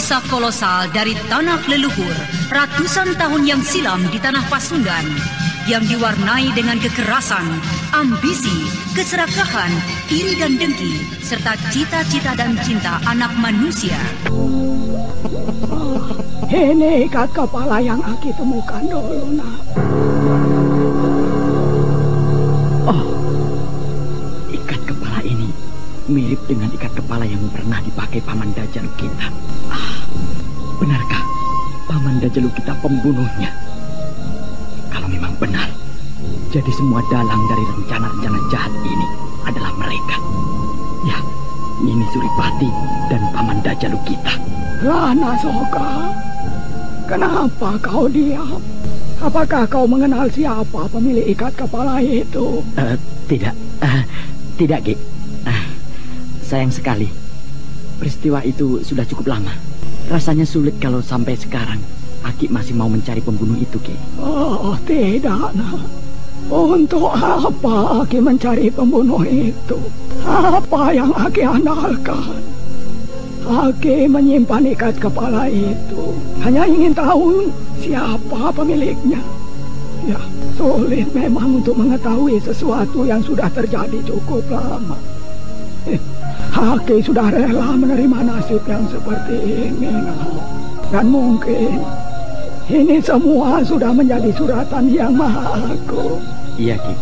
bangsa kolosal dari tanah leluhur ratusan tahun yang silam di tanah Pasundan yang diwarnai dengan kekerasan, ambisi, keserakahan, iri dan dengki, serta cita-cita dan cinta anak manusia. Ini ikat kepala yang Aki temukan dulu, nak. Oh, ikat kepala ini mirip dengan ikat kepala yang pernah dipakai Paman Dajalu kita. Benarkah Paman Dajalu kita pembunuhnya? Kalau memang benar, jadi semua dalang dari rencana-rencana jahat ini adalah mereka. Ya, Nini Suripati dan Paman Dajalu kita. Rana Soka, kenapa kau diam? Apakah kau mengenal siapa pemilik ikat kepala itu? Tidak, Ki. Sayang sekali, peristiwa itu sudah cukup lama. Rasanya sulit kalau sampai sekarang Aki masih mau mencari pembunuh itu, Ki. Oh, tidak, nak. Untuk apa Aki mencari pembunuh itu? Apa yang Aki andalkan? Aki menyimpan ikat kepala itu hanya ingin tahu siapa pemiliknya. Ya, sulit memang untuk mengetahui sesuatu yang sudah terjadi cukup lama. Aki sudah rela menerima nasib yang seperti ini, dan mungkin ini semua sudah menjadi suratan yang maha agung. Iya, Ki.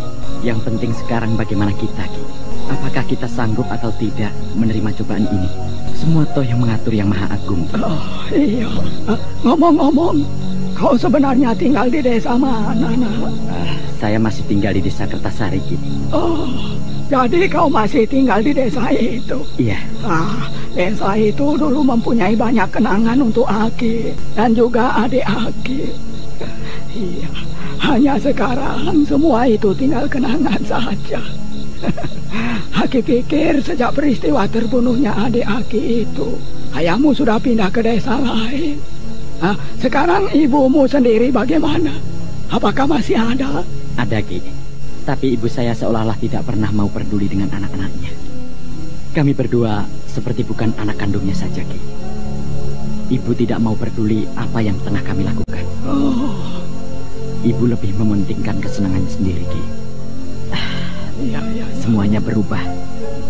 Yang penting sekarang bagaimana kita, Ki? Apakah kita sanggup atau tidak menerima cobaan ini? Semua toh yang mengatur yang maha agung, Ki. Oh, iya. Ngomong-ngomong, kau sebenarnya tinggal di desa mana, nak? Saya masih tinggal di desa Kertasari, Ki. Oh, jadi kau masih tinggal di desa itu? Iya. Desa itu dulu mempunyai banyak kenangan untuk Aki dan juga adik Aki. Iya, hanya sekarang semua itu tinggal kenangan saja. Aki pikir sejak peristiwa terbunuhnya adik Aki itu, ayahmu sudah pindah ke desa lain. Sekarang ibumu sendiri bagaimana? Apakah masih ada? Ada, Ki. Tapi ibu saya seolah-olah tidak pernah mau peduli dengan anak-anaknya. Kami berdua seperti bukan anak kandungnya saja, Ki. Ibu tidak mau peduli apa yang tengah kami lakukan. Oh. Ibu lebih mementingkan kesenangannya sendiri, Ki. Ya. Semuanya berubah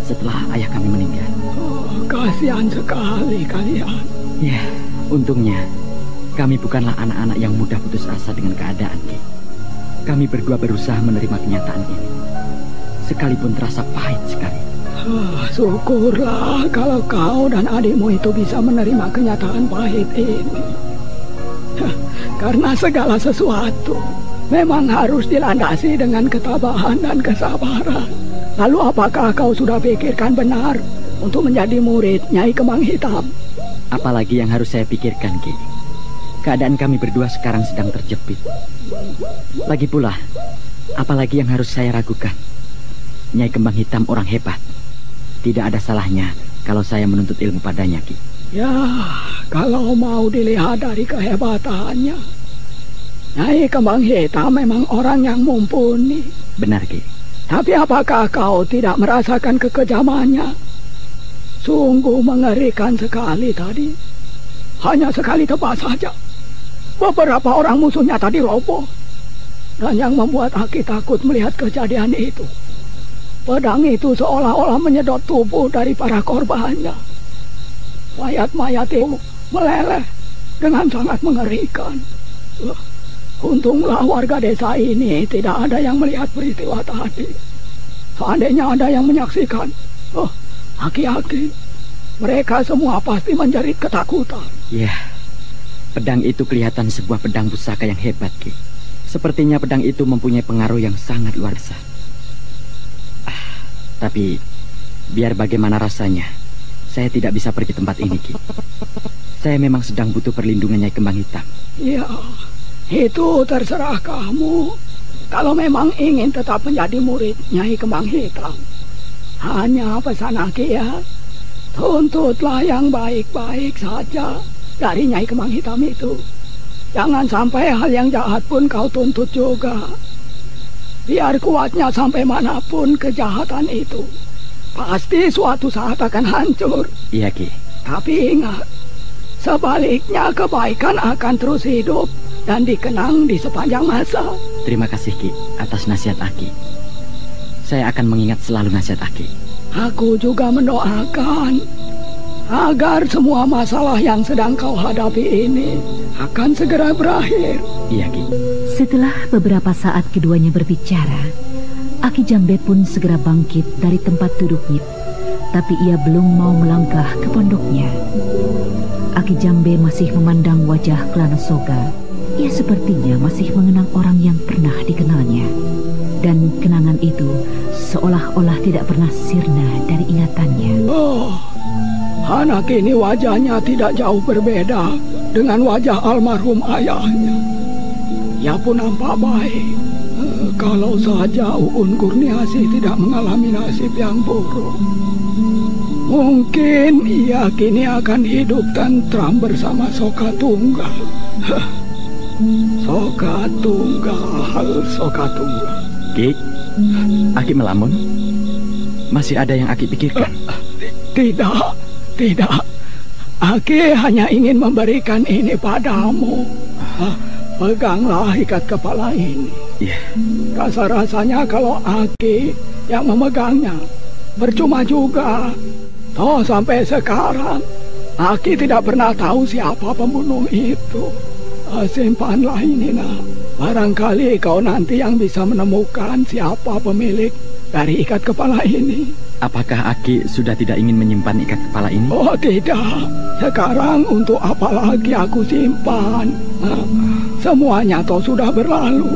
setelah ayah kami meninggal. Oh, kasihan sekali kalian. Ya, untungnya kami bukanlah anak-anak yang mudah putus asa dengan keadaan, Ki. Kami berdua berusaha menerima kenyataan ini, sekalipun terasa pahit sekali. Syukurlah kalau kau dan adikmu itu bisa menerima kenyataan pahit ini. Karena segala sesuatu memang harus dilandasi dengan ketabahan dan kesabaran. Lalu apakah kau sudah pikirkan benar untuk menjadi murid Nyai Kembang Hitam? Apalagi yang harus saya pikirkan, Ki? Keadaan kami berdua sekarang sedang terjepit. Lagi pula, apalagi yang harus saya ragukan? Nyai Kembang Hitam orang hebat. Tidak ada salahnya kalau saya menuntut ilmu padanya, Ki. Ya, kalau mau dilihat dari kehebatannya, Nyai Kembang Hitam memang orang yang mumpuni. Benar, Ki. Tapi apakah kau tidak merasakan kekejamannya? Sungguh mengerikan sekali tadi. Hanya sekali tebas saja, beberapa orang musuhnya tadi roboh. Dan yang membuat Aki takut melihat kejadian itu, pedang itu seolah-olah menyedot tubuh dari para korbannya. Mayat-mayat itu meleleh dengan sangat mengerikan. Untunglah warga desa ini tidak ada yang melihat peristiwa tadi. Seandainya ada yang menyaksikan, Aki-aki, mereka semua pasti menjerit ketakutan. Ya, pedang itu kelihatan sebuah pedang pusaka yang hebat, Ki. Sepertinya pedang itu mempunyai pengaruh yang sangat luar biasa. Tapi biar bagaimana rasanya, saya tidak bisa pergi tempat ini, Ki. Saya memang sedang butuh perlindungan Nyai Kembang Hitam. Ya, itu terserah kamu. Kalau memang ingin tetap menjadi murid Nyai Kembang Hitam, hanya pesan Aki ya, tuntutlah yang baik-baik saja dari Nyai Kembang Hitam itu. Jangan sampai hal yang jahat pun kau tuntut juga. Biar kuatnya sampai manapun kejahatan itu, pasti suatu saat akan hancur. Iya, Ki. Tapi ingat, Sebaliknya kebaikan akan terus hidup dan dikenang di sepanjang masa. Terima kasih Ki atas nasihat Aki. Saya akan mengingat selalu nasihat Aki. Aku juga mendoakan agar semua masalah yang sedang kau hadapi ini akan segera berakhir. Iya Ki. Setelah beberapa saat keduanya berbicara, Aki Jambe pun segera bangkit dari tempat duduknya. Tapi ia belum mau melangkah ke pondoknya. Aki Jambe masih memandang wajah Kelana Soga. Ia sepertinya masih mengenang orang yang pernah dikenalnya. Dan kenangan itu seolah-olah tidak pernah sirna dari ingatannya. Oh, anak ini wajahnya tidak jauh berbeda dengan wajah almarhum ayahnya. Ia pun nampak baik. Kalau saja Uun Kurniasih tidak mengalami nasib yang buruk, mungkin ia kini akan hidup tentram bersama Soka Tunggal. Soka Tunggal. Ki, Aki melamun? Masih ada yang Aki pikirkan? Tidak. Aki hanya ingin memberikan ini padamu. Peganglah ikat kepala ini. Iya. Rasa-rasanya kalau Aki yang memegangnya percuma juga. Toh sampai sekarang Aki tidak pernah tahu siapa pembunuh itu. Simpanlah ini nak. Barangkali kau nanti yang bisa menemukan siapa pemilik dari ikat kepala ini. Apakah Aki sudah tidak ingin menyimpan ikat kepala ini? Oh tidak. Sekarang untuk apa lagi aku simpan? Semuanya toh sudah berlalu.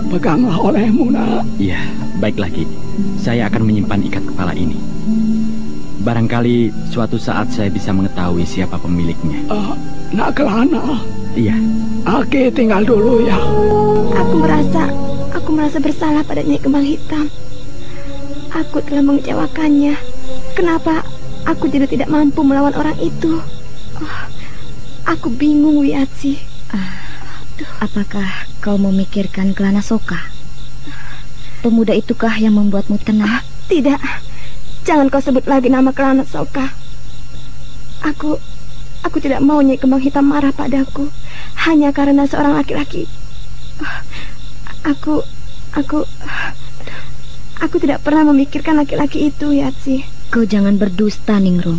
Peganglah olehmu nak. Iya, baiklah Ki. Saya akan menyimpan ikat kepala ini. Barangkali suatu saat saya bisa mengetahui siapa pemiliknya. Nak Kelana. Iya. Aki tinggal dulu ya. Aku merasa bersalah pada Nyai Kembang Hitam. Aku telah mengecewakannya. Kenapa aku jadi tidak mampu melawan orang itu? Aku bingung, Wiatsi. Apakah kau memikirkan Kelana Soka? Pemuda itukah yang membuatmu tenang? Tidak. Jangan kau sebut lagi nama Kelana Soka. Aku tidak mau Nyai Kembang Hitam marah padaku hanya karena seorang laki-laki. Aku tidak pernah memikirkan laki-laki itu, Yatsi. Kau jangan berdusta, Ningrum.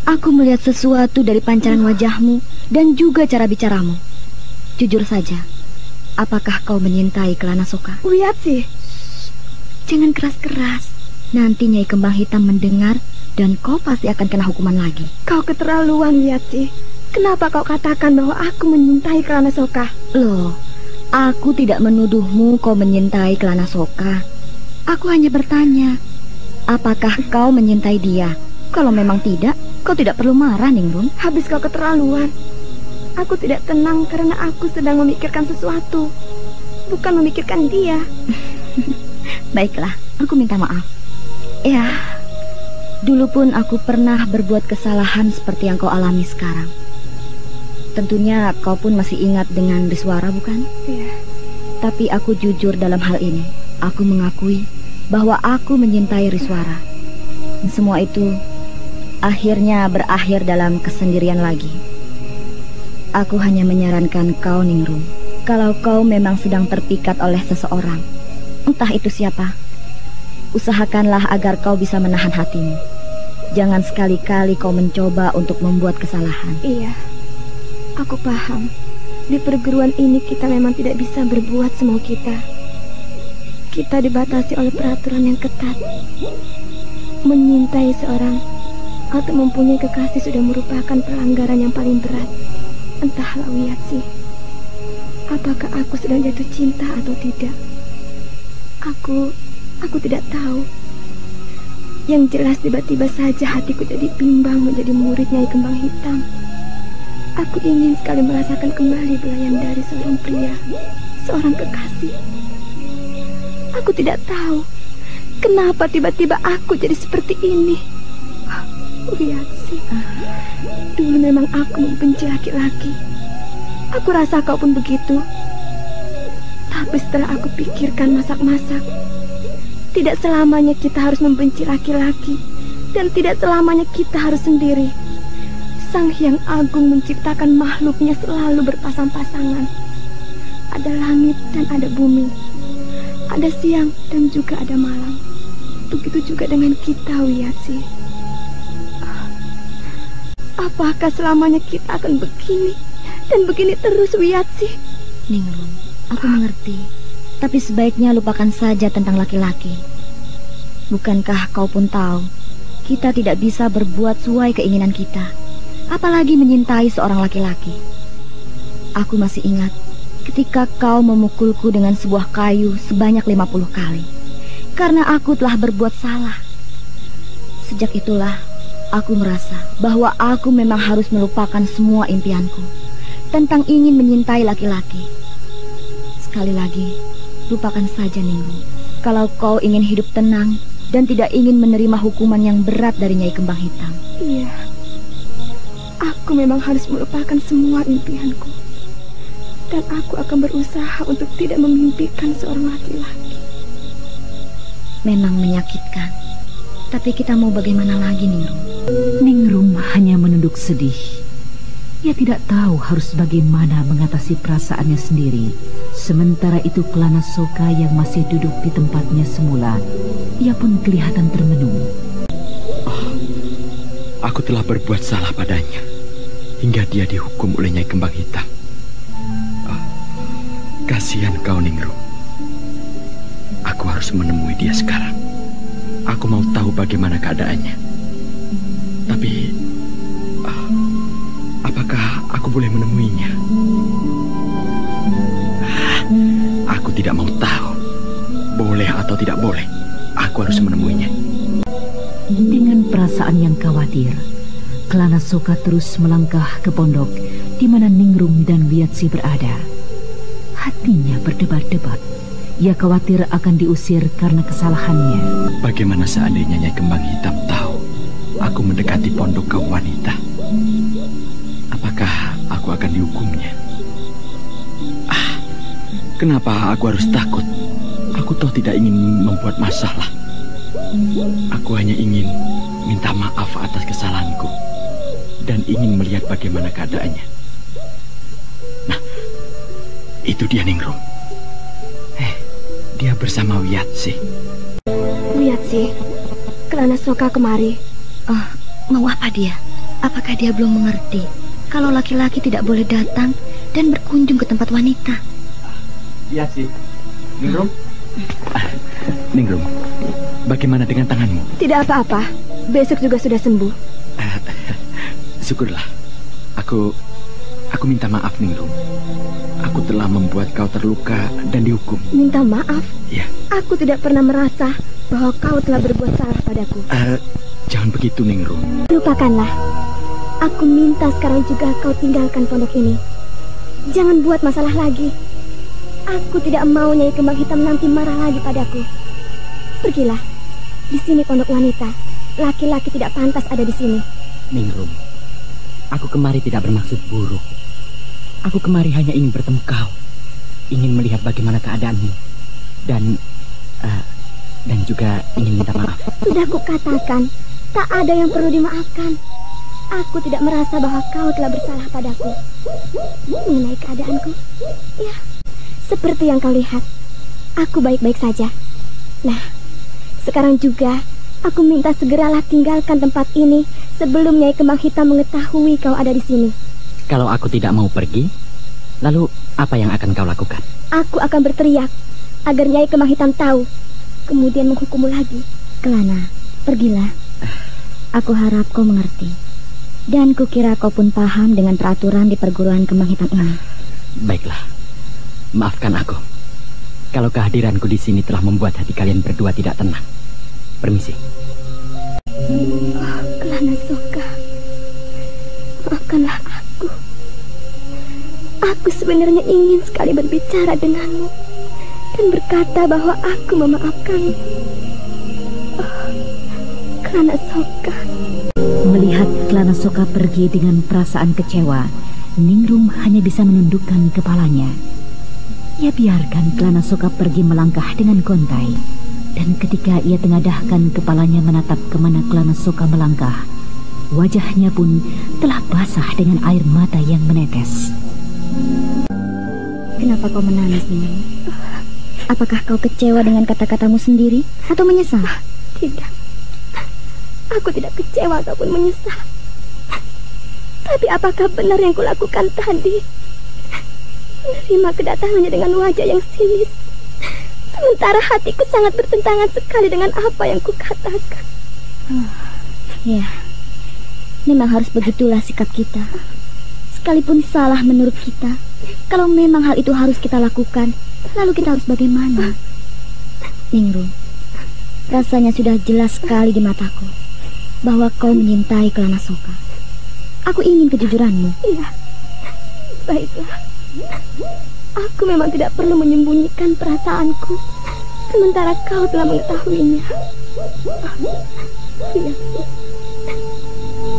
Aku melihat sesuatu dari pancaran wajahmu dan juga cara bicaramu. Jujur saja, apakah kau menyintai Kelana Soka? Yatsi, jangan keras-keras. Nanti Nyai Kembang Hitam mendengar dan kau pasti akan kena hukuman lagi. Kau keterlaluan, Yatsi. Kenapa kau katakan bahwa aku menyintai Kelana Soka? Loh, aku tidak menuduhmu kau menyintai Kelana Soka. Aku hanya bertanya, apakah kau menyintai dia? Kalau memang tidak, kau tidak perlu marah, Ningrum. Habis kau keterlaluan. Aku tidak tenang karena aku sedang memikirkan sesuatu, bukan memikirkan dia. Baiklah, aku minta maaf. Ya, dulu pun aku pernah berbuat kesalahan seperti yang kau alami sekarang. Tentunya kau pun masih ingat dengan Riswara, bukan? Iya. Tapi aku jujur dalam hal ini. Aku mengakui bahwa aku menyintai Riswara. Semua itu akhirnya berakhir dalam kesendirian lagi. Aku hanya menyarankan kau, Ningrum, kalau kau memang sedang terpikat oleh seseorang, entah itu siapa, usahakanlah agar kau bisa menahan hatimu. Jangan sekali-kali kau mencoba untuk membuat kesalahan. Iya, aku paham. Di perguruan ini kita memang tidak bisa berbuat semau kita. Kita dibatasi oleh peraturan yang ketat. Menyintai seorang atau mempunyai kekasih sudah merupakan pelanggaran yang paling berat. Entahlah, Wiyatsi, apakah aku sedang jatuh cinta atau tidak? Aku tidak tahu. Yang jelas tiba-tiba saja hatiku jadi bimbang menjadi murid Nyai Kembang Hitam. Aku ingin sekali merasakan kembali belayan dari seorang pria, seorang kekasih. Aku tidak tahu kenapa tiba-tiba aku jadi seperti ini. Wiyatsi, dulu memang aku membenci laki-laki. Aku rasa kau pun begitu. Tapi setelah aku pikirkan masak-masak, tidak selamanya kita harus membenci laki-laki, dan tidak selamanya kita harus sendiri. Sang Hyang Agung menciptakan makhluknya selalu berpasang-pasangan. Ada langit dan ada bumi. Ada siang dan juga ada malam. Begitu juga dengan kita, Wiyatsi. Apakah selamanya kita akan begini dan begini terus, Wiyatsi? Ningrum, aku mengerti. Tapi sebaiknya lupakan saja tentang laki-laki. Bukankah kau pun tahu, kita tidak bisa berbuat sesuai keinginan kita, apalagi menyintai seorang laki-laki. Aku masih ingat ketika kau memukulku dengan sebuah kayu sebanyak 50 kali, karena aku telah berbuat salah. Sejak itulah, aku merasa bahwa aku memang harus melupakan semua impianku tentang ingin menyintai laki-laki. Sekali lagi, lupakan saja, Ningrum. Kalau kau ingin hidup tenang dan tidak ingin menerima hukuman yang berat dari Nyai Kembang Hitam. Iya, aku memang harus melupakan semua impianku. Dan aku akan berusaha untuk tidak memimpikan seorang laki-laki. Memang menyakitkan, tapi kita mau bagaimana lagi, Ningrum? Ningrum hanya menunduk sedih. Ia tidak tahu harus bagaimana mengatasi perasaannya sendiri. Sementara itu Kelana Soka yang masih duduk di tempatnya semula, ia pun kelihatan termenung. Aku telah berbuat salah padanya, hingga dia dihukum oleh Nyai Kembang Hitam. Kasihan kau, Ningrum. Aku harus menemui dia sekarang. Aku mau tahu bagaimana keadaannya. Tapi apakah aku boleh menemuinya? Aku tidak mau tahu. Boleh atau tidak boleh, aku harus menemuinya. Dengan perasaan yang khawatir, Kelana Soka terus melangkah ke pondok di mana Ningrum dan Wiyatsi berada. Hatinya berdebar-debar. Ia khawatir akan diusir karena kesalahannya. Bagaimana seandainya Nyai Kembang Hitam tahu aku mendekati pondok kaum wanita? Apakah aku akan dihukumnya? Kenapa aku harus takut? Aku toh tidak ingin membuat masalah. Aku hanya ingin minta maaf atas kesalahanku dan ingin melihat bagaimana keadaannya. Nah, itu dia Ningrum. Dia bersama Wiyatsi. Wiyatsi, Kelana Soka kemari. Mau apa dia? Apakah dia belum mengerti kalau laki-laki tidak boleh datang dan berkunjung ke tempat wanita? Wiyatsi, Ningrum. Ningrum, bagaimana dengan tanganmu? Tidak apa-apa. Besok juga sudah sembuh. Syukurlah. Aku minta maaf, Ningrum. Aku telah membuat kau terluka dan dihukum. Minta maaf? Ya. Aku tidak pernah merasa bahwa kau telah berbuat salah padaku. Jangan begitu, Ningrum. Lupakanlah. Aku minta sekarang juga kau tinggalkan pondok ini. Jangan buat masalah lagi. Aku tidak mau Nyai Kembang Hitam nanti marah lagi padaku. Pergilah. Di sini pondok wanita. Laki-laki tidak pantas ada di sini. Ningrum, aku kemari tidak bermaksud buruk. Aku kemari hanya ingin bertemu kau, ingin melihat bagaimana keadaanmu, dan juga ingin minta maaf. Sudah kukatakan, tak ada yang perlu dimaafkan. Aku tidak merasa bahwa kau telah bersalah padaku. Mengenai keadaanku, ya, seperti yang kau lihat, aku baik-baik saja. Nah, sekarang juga aku minta segeralah tinggalkan tempat ini sebelum Nyai Kembang Hitam mengetahui kau ada di sini. Kalau aku tidak mau pergi, lalu apa yang akan kau lakukan? Aku akan berteriak agar Nyai Kembang Hitam tahu, kemudian menghukummu lagi. Kelana, pergilah. Aku harap kau mengerti. Dan kukira kau pun paham dengan peraturan di perguruan Kembang Hitam ini. Baiklah, maafkan aku. Kalau kehadiranku di sini telah membuat hati kalian berdua tidak tenang. Permisi. Kelana Soka, maafkanlah aku. Aku sebenarnya ingin sekali berbicara denganmu dan berkata bahwa aku memaafkanmu. Kelana Soka. Melihat Kelana Soka pergi dengan perasaan kecewa, Ningrum hanya bisa menundukkan kepalanya. Ia biarkan Kelana Soka pergi melangkah dengan gontai. Dan ketika ia tengadahkan kepalanya menatap kemana Kelana Soka melangkah, Wajahnya pun telah basah dengan air mata yang menetes. Kenapa kau menangis, Nini? Apakah kau kecewa dengan kata-katamu sendiri atau menyesal? Tidak. Aku tidak kecewa ataupun menyesal. Tapi apakah benar yang kulakukan tadi? Menerima kedatangannya dengan wajah yang sinis, sementara hatiku sangat bertentangan sekali dengan apa yang kukatakan. Ya, memang harus begitulah sikap kita. Sekalipun salah menurut kita, kalau memang hal itu harus kita lakukan, lalu kita harus bagaimana? Ningrum, rasanya sudah jelas sekali di mataku bahwa kau menyintai Kelana Soka. Aku ingin kejujuranmu. Iya, baiklah. Aku memang tidak perlu menyembunyikan perasaanku, sementara kau telah mengetahuinya. Iya,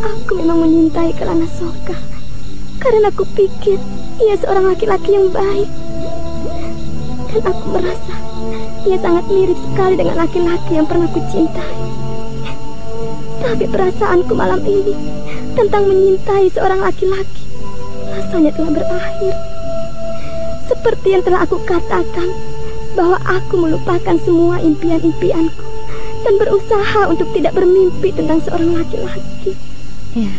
aku memang menyintai Kelana Soka karena aku pikir ia seorang laki-laki yang baik. Dan aku merasa ia sangat mirip sekali dengan laki-laki yang pernah kucintai. Tapi perasaanku malam ini tentang menyintai seorang laki-laki rasanya telah berakhir. Seperti yang telah aku katakan, bahwa aku melupakan semua impian-impianku dan berusaha untuk tidak bermimpi tentang seorang laki-laki. Ya,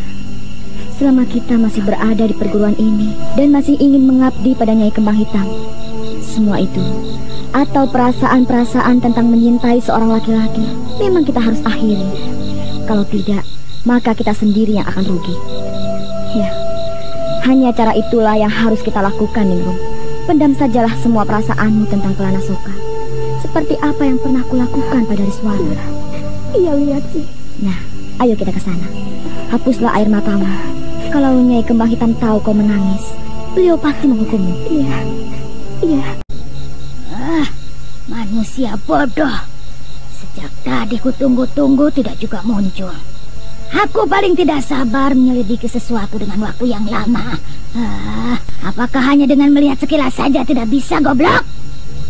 selama kita masih berada di perguruan ini dan masih ingin mengabdi pada Nyai Kembang Hitam, semua itu atau perasaan-perasaan tentang menyintai seorang laki-laki memang kita harus akhiri. Kalau tidak, maka kita sendiri yang akan rugi. Ya, hanya cara itulah yang harus kita lakukan, Ningrum. Pendam sajalah semua perasaanmu tentang Kelana Soka, seperti apa yang pernah kulakukan pada Riswara. Iya, lihat sih. Nah, ayo kita ke sana. Hapuslah air matamu. Kalau Nyai Kembang Hitam tahu kau menangis, beliau pasti menghukummu. Iya, iya. Manusia bodoh. Sejak tadi kutunggu-tunggu tidak juga muncul. Aku paling tidak sabar menyelidiki sesuatu dengan waktu yang lama. Apakah hanya dengan melihat sekilas saja tidak bisa, goblok?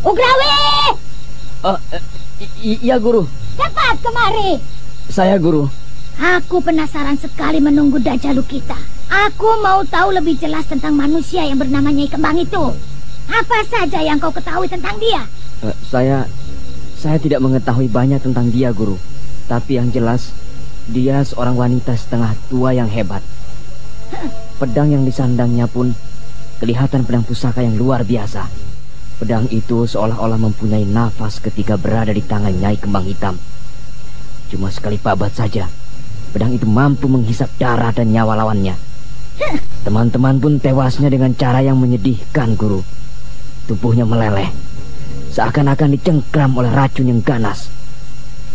Ugrawi! Iya, Guru. Cepat kemari. Saya, Guru. Aku penasaran sekali menunggu Dajalu kita. Aku mau tahu lebih jelas tentang manusia yang bernama Nyai Kembang itu. Apa saja yang kau ketahui tentang dia? Saya tidak mengetahui banyak tentang dia, Guru. Tapi yang jelas, dia seorang wanita setengah tua yang hebat. Pedang yang disandangnya pun kelihatan pedang pusaka yang luar biasa. Pedang itu seolah-olah mempunyai nafas ketika berada di tangan Nyai Kembang Hitam. Cuma sekali pabat saja, pedang itu mampu menghisap darah dan nyawa lawannya. Teman-teman pun tewasnya dengan cara yang menyedihkan, Guru. Tubuhnya meleleh, seakan-akan dicengkram oleh racun yang ganas.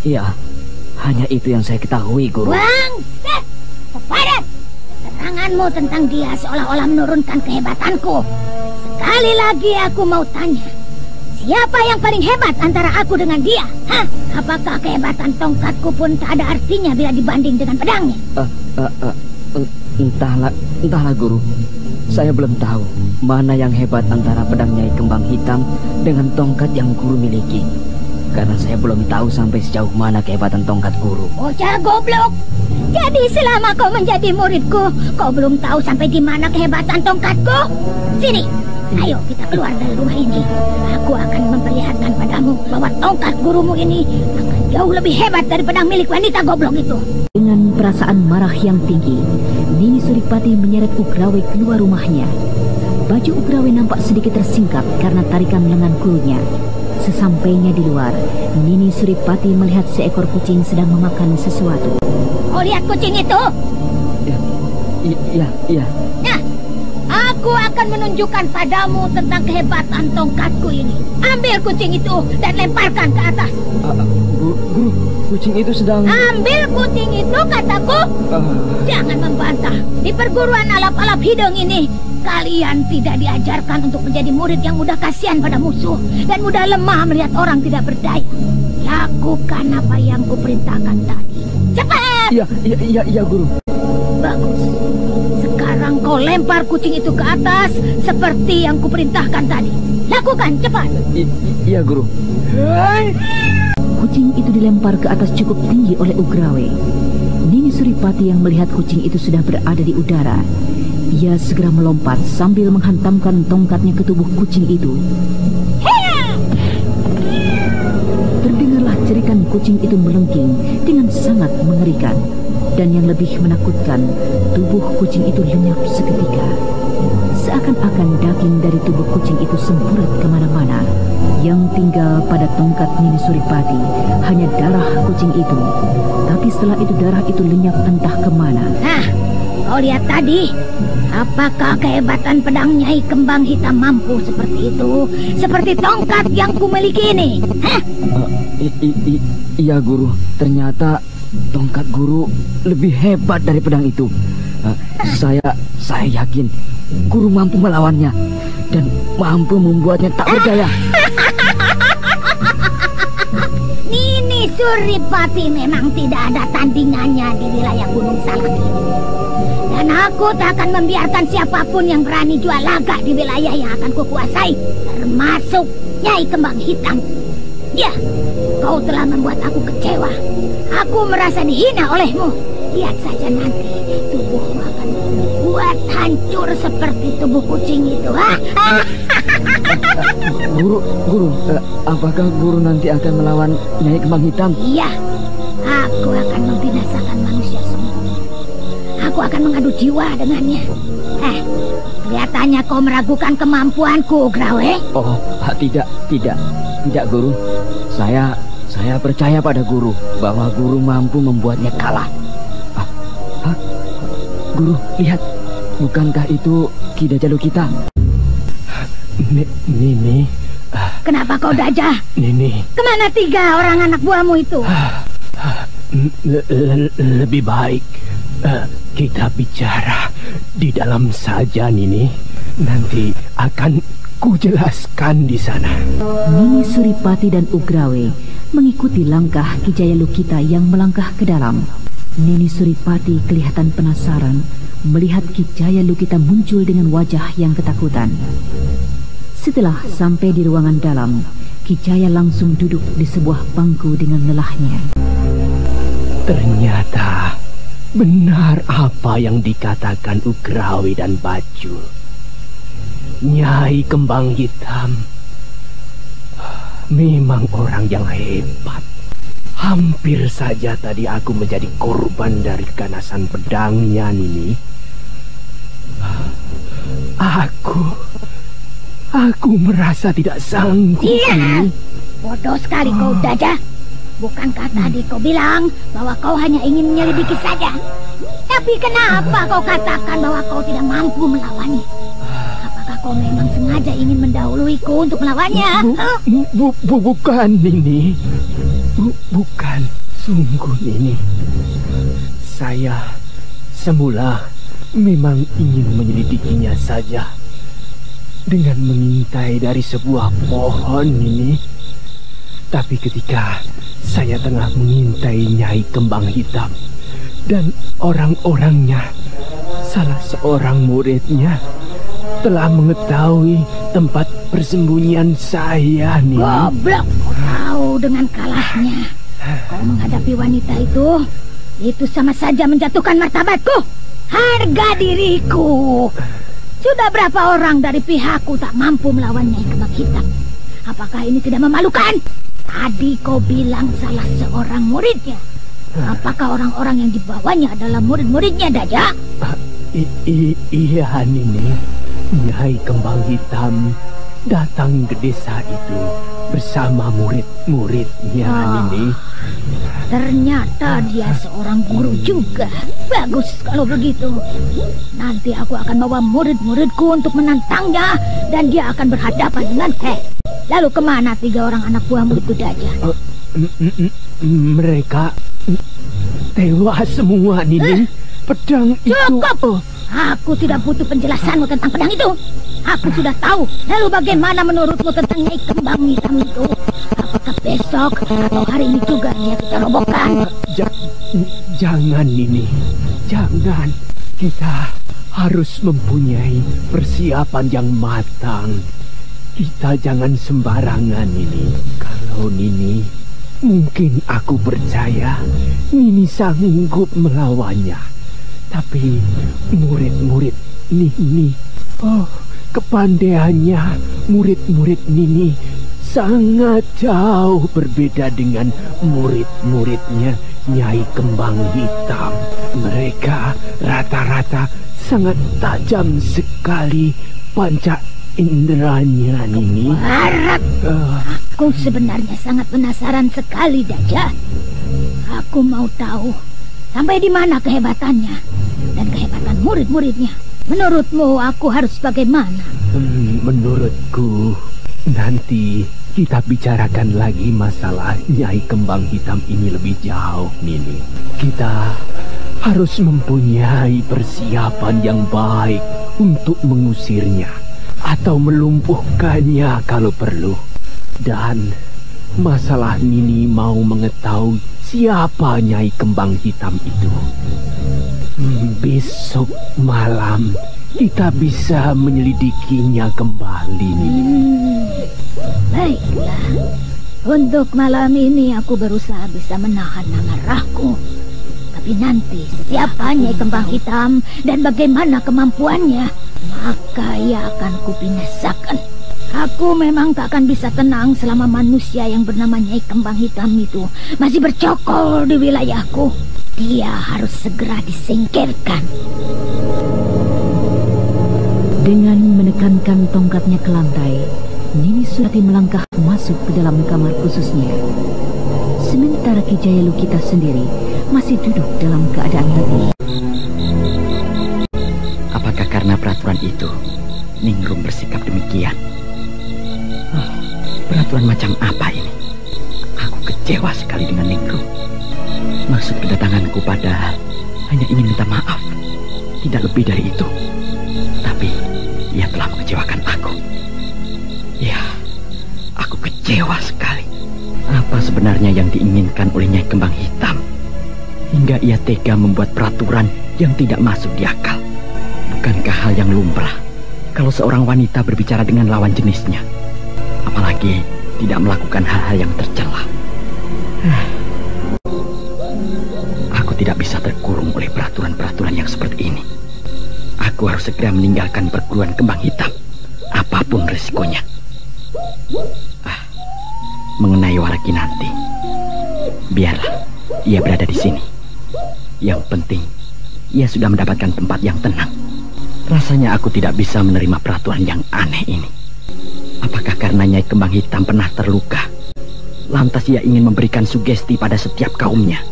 Iya, hanya itu yang saya ketahui, Guru. Bangset! Kepadat! Keteranganmu tentang dia seolah-olah menurunkan kehebatanku. Sekali lagi aku mau tanya, siapa yang paling hebat antara aku dengan dia? Apakah kehebatan tongkatku pun tak ada artinya bila dibanding dengan pedangnya? Entahlah, Guru. Saya belum tahu mana yang hebat antara pedang Nyai Kembang Hitam dengan tongkat yang Guru miliki. Karena saya belum tahu sampai sejauh mana kehebatan tongkat Guru. Bocah goblok! Jadi selama kau menjadi muridku, kau belum tahu sampai di mana kehebatan tongkatku? Sini, ayo kita keluar dari rumah ini. Aku akan memperlihatkan padamu bahwa tongkat gurumu ini akan jauh lebih hebat dari pedang milik wanita goblok itu. Dengan perasaan marah yang tinggi, Nini Suripati menyeret Ugrawe keluar rumahnya. Baju Ugrawe nampak sedikit tersingkap karena tarikan lengan gurunya. Sesampainya di luar, Nini Suripati melihat seekor kucing sedang memakan sesuatu. Kau lihat kucing itu? Iya. Nah, aku akan menunjukkan padamu tentang kehebatan tongkatku ini. Ambil kucing itu dan lemparkan ke atas. Guru, kucing itu sedang... Ambil kucing itu, kataku. Jangan membantah. Di perguruan alap-alap hidung ini, kalian tidak diajarkan untuk menjadi murid yang mudah kasihan pada musuh dan mudah lemah melihat orang tidak berdaya. Lakukan apa yang kuperintahkan tadi. Cepat! Iya, Guru. Bagus. Sekarang kau lempar kucing itu ke atas seperti yang kuperintahkan tadi. Lakukan, cepat. Iya, Guru. Kucing itu dilempar ke atas cukup tinggi oleh Ugrawe. Nini Suripati yang melihat kucing itu sudah berada di udara. Ia segera melompat sambil menghantamkan tongkatnya ke tubuh kucing itu. Terdengarlah jeritan kucing itu melengking dengan sangat mengerikan. Dan yang lebih menakutkan, tubuh kucing itu lenyap seketika. Seakan-akan daging dari tubuh kucing itu semburat kemana-mana. Yang tinggal pada tongkat Nini Suripati hanya darah kucing itu. Tapi setelah itu darah itu lenyap entah kemana. Nah, kau lihat tadi? Apakah kehebatan pedang Nyai Kembang Hitam mampu seperti itu? Seperti tongkat yang kumiliki ini? Hah? Iya Guru, ternyata tongkat Guru lebih hebat dari pedang itu. Saya yakin Guru mampu melawannya dan mampu membuatnya tak berdaya. Nini Suripati memang tidak ada tandingannya di wilayah Gunung Salak ini. Dan aku tak akan membiarkan siapapun yang berani jual laga di wilayah yang akan kukuasai, termasuk Nyai Kembang Hitam. Ya, kau telah membuat aku kecewa. Aku merasa dihina olehmu. Lihat saja nanti tubuhmu akan buat hancur seperti tubuh kucing itu. Guru, apakah Guru nanti akan melawan Nyai Kembang Hitam? Iya, aku akan membinasakan manusia semua. Aku akan mengadu jiwa dengannya. Kelihatannya kau meragukan kemampuanku, Grawe. Oh, tidak Guru. Saya percaya pada Guru bahwa Guru mampu membuatnya kalah. Guru, lihat, bukankah itu Ki Dajalukita? Nini. Kenapa kau Daja? Nini. Kemana 3 orang anak buahmu itu? Lebih baik kita bicara di dalam saja, Nini. Nanti akan kujelaskan di sana. Nini Suripati dan Ugrawe mengikuti langkah Ki Jayalukita yang melangkah ke dalam. Nini Suripati kelihatan penasaran melihat Ki Jayalukita muncul dengan wajah yang ketakutan. Setelah sampai di ruangan dalam, Ki Jaya langsung duduk di sebuah bangku dengan lelahnya. Ternyata benar apa yang dikatakan Ugrawe dan Bajul. Nyai Kembang Hitam memang orang yang hebat. Hampir saja tadi aku menjadi korban dari keganasan pedangnya, Nini. Aku merasa tidak sanggup. Iya, bodoh sekali kau Daja. Bukankah tadi kau bilang bahwa kau hanya ingin menyelidiki saja? Tapi kenapa kau katakan bahwa kau tidak mampu melawannya? Apakah kau memang sengaja ingin mendahuluiku untuk melawannya? Bukan, Nini. Bukan, sungguh Nini. Saya semula memang ingin menyelidikinya saja dengan mengintai dari sebuah pohon, Nini. Tapi ketika saya tengah mengintai Nyai Kembang Hitam dan orang-orangnya, salah seorang muridnya telah mengetahui tempat persembunyian saya, Nini. Goblok, kau tahu dengan kalahnya. Kau menghadapi wanita itu sama saja menjatuhkan martabatku, harga diriku. Sudah berapa orang dari pihakku tak mampu melawan Nyai Kembang Hitam? Apakah ini tidak memalukan? Tadi kau bilang salah seorang muridnya. Apakah orang-orang yang dibawanya adalah murid-muridnya, Daja? Iya, Nini. Nyai Kembang Hitam datang ke desa itu bersama murid-muridnya, Nini. Ternyata dia seorang guru juga. Bagus kalau begitu. Nanti aku akan bawa murid-muridku untuk menantangnya dan dia akan berhadapan dengan Lalu kemana 3 orang anak buahmu itu, Daja? Mereka tewas semua, Nini. Pedang itu... Cukup! Aku tidak butuh penjelasanmu tentang pedang itu. Aku sudah tahu. Lalu bagaimana menurutmu tentang Nyai Kembang Hitam itu? Apakah besok atau hari ini juga dia kita robohkan? Jangan, Nini. Jangan. Kita harus mempunyai persiapan yang matang. Kita jangan sembarangan, Nini. Kalau Nini Mungkin aku percaya Nini sanggup melawannya. Tapi murid-murid Nini, kepandaiannya murid-murid Nini sangat jauh berbeda dengan murid-muridnya Nyai Kembang Hitam. Mereka rata-rata sangat tajam sekali panca inderanya, Nini. Harap. Aku sebenarnya sangat penasaran sekali, Daja. Aku mau tahu sampai di mana kehebatannya dan kehebatan murid-muridnya. Menurutmu aku harus bagaimana? Menurutku nanti kita bicarakan lagi masalah Nyai Kembang Hitam ini lebih jauh, Nini. Kita harus mempunyai persiapan yang baik untuk mengusirnya atau melumpuhkannya kalau perlu. Dan masalah Nini mau mengetahui siapa Nyai Kembang Hitam itu. Besok malam kita bisa menyelidikinya kembali, Nini. Baiklah. Untuk malam ini aku berusaha bisa menahan amarahku. Tapi nanti siapa Nyai Kembang Hitam dan bagaimana kemampuannya, maka ia akan kubinasakan. Aku memang tak akan bisa tenang selama manusia yang bernama Nyai Kembang Hitam itu masih bercokol di wilayahku. Dia harus segera disingkirkan. Dengan menekankan tongkatnya ke lantai, Nini Surati melangkah masuk ke dalam kamar khususnya. Sementara Ki Jaya Lukita sendiri masih duduk dalam keadaan letih. Apakah karena peraturan itu Ningrum bersikap demikian? Peraturan macam apa ini? Aku kecewa sekali dengan Ningrum. Maksud kedatanganku padahal hanya ingin minta maaf, tidak lebih dari itu. Tapi ia telah mengecewakan aku. Ya, aku kecewa sekali. Apa sebenarnya yang diinginkan oleh Nyai Kembang Hitam hingga ia tega membuat peraturan yang tidak masuk di akal? Bukankah hal yang lumrah kalau seorang wanita berbicara dengan lawan jenisnya, apalagi tidak melakukan hal-hal yang tercela? Aku tidak bisa terkurung oleh peraturan-peraturan yang seperti ini. Aku harus segera meninggalkan perguruan Kembang Hitam, apapun resikonya. Mengenai Warakinanti, biarlah ia berada di sini. Yang penting, ia sudah mendapatkan tempat yang tenang. Rasanya aku tidak bisa menerima peraturan yang aneh ini. Apakah karena Nyai Kembang Hitam pernah terluka, lantas ia ingin memberikan sugesti pada setiap kaumnya?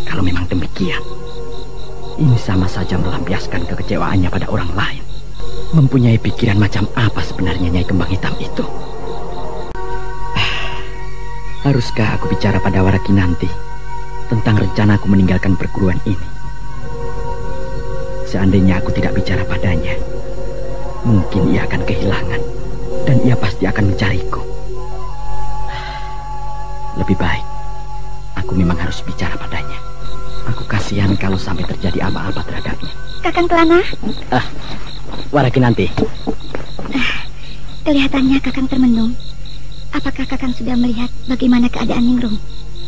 Kalau memang demikian, ini sama saja melampiaskan kekecewaannya pada orang lain. Mempunyai pikiran macam apa sebenarnya Nyai Kembang Hitam itu? Haruskah aku bicara pada Warakinanti tentang rencanaku meninggalkan perguruan ini? Seandainya aku tidak bicara padanya, mungkin ia akan kehilangan dan ia pasti akan mencariku. Lebih baik aku memang harus bicara padanya. Aku kasihan kalau sampai terjadi apa-apa terhadapnya. Kakang Kelana? Warakinanti. Kelihatannya Kakang termenung. Apakah Kakang sudah melihat bagaimana keadaan Ningrum?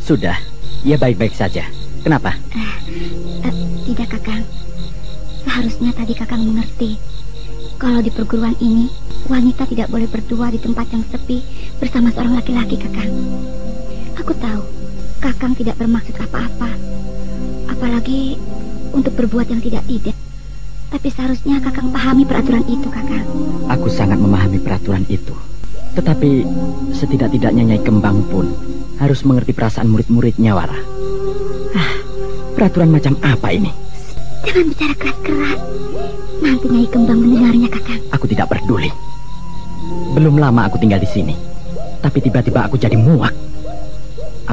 Sudah, ia baik-baik saja. Kenapa? Tidak, Kakang. Seharusnya tadi Kakang mengerti kalau di perguruan ini wanita tidak boleh berdua di tempat yang sepi bersama seorang laki-laki, Kakang. Aku tahu Kakang tidak bermaksud apa-apa, apalagi untuk berbuat yang tidak. Tapi seharusnya Kakang pahami peraturan itu, Kakang. Aku sangat memahami peraturan itu. Tetapi setidak-tidaknya Nyai Kembang pun harus mengerti perasaan murid-muridnya, Wara. Peraturan macam apa ini? Jangan bicara keras-keras. Nanti Nyai Kembang mendengarnya, Kakang. Aku tidak peduli. Belum lama aku tinggal di sini, tapi tiba-tiba aku jadi muak.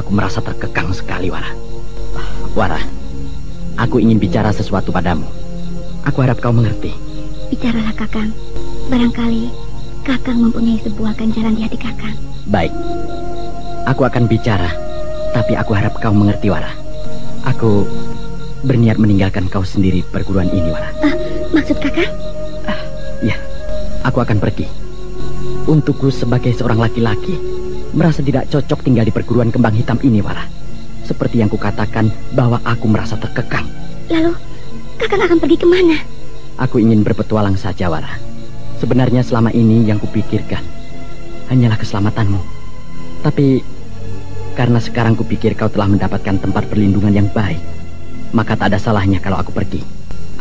Aku merasa terkekang sekali, Wara. Wara, aku ingin bicara sesuatu padamu. Aku harap kau mengerti. Bicaralah, Kakang. Barangkali Kakang mempunyai sebuah ganjaran di hati Kakang. Baik, aku akan bicara, tapi aku harap kau mengerti, Wara. Aku berniat meninggalkan kau sendiri perguruan ini, Wara. Maksud Kakang? Ya, aku akan pergi. Untukku sebagai seorang laki-laki, merasa tidak cocok tinggal di perguruan kembang hitam ini, Wara. Seperti yang kukatakan bahwa aku merasa terkekang. Lalu, Kakang akan pergi kemana? Aku ingin berpetualang saja, Wara. Sebenarnya selama ini yang kupikirkan hanyalah keselamatanmu. Tapi karena sekarang kupikir kau telah mendapatkan tempat perlindungan yang baik, maka tak ada salahnya kalau aku pergi.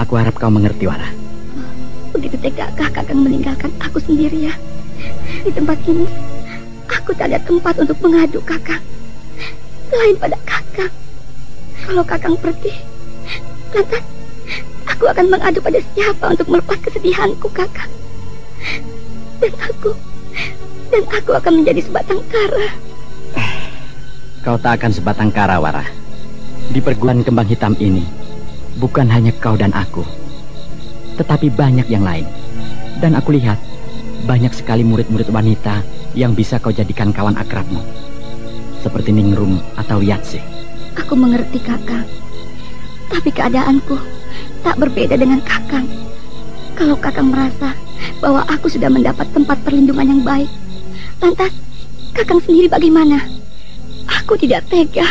Aku harap kau mengerti, Wara. Begitu tegakah Kakang meninggalkan aku sendiri ya? Di tempat ini, aku tak ada tempat untuk mengadu Kakang. Selain pada Kakang. Kalau Kakang pergi, lantas aku akan mengadu pada siapa untuk melepas kesedihanku, Kakang? Dan aku akan menjadi sebatang kara. Kau tak akan sebatang kara, Wara. Di perguruan kembang hitam ini, bukan hanya kau dan aku, tetapi banyak yang lain. Dan aku lihat banyak sekali murid-murid wanita yang bisa kau jadikan kawan akrabmu, seperti Ningrum atau Yatse. Aku mengerti, Kakang. Tapi keadaanku tak berbeda dengan Kakang. Kalau Kakang merasa bahwa aku sudah mendapat tempat perlindungan yang baik, lantas Kakang sendiri bagaimana? Aku tidak tega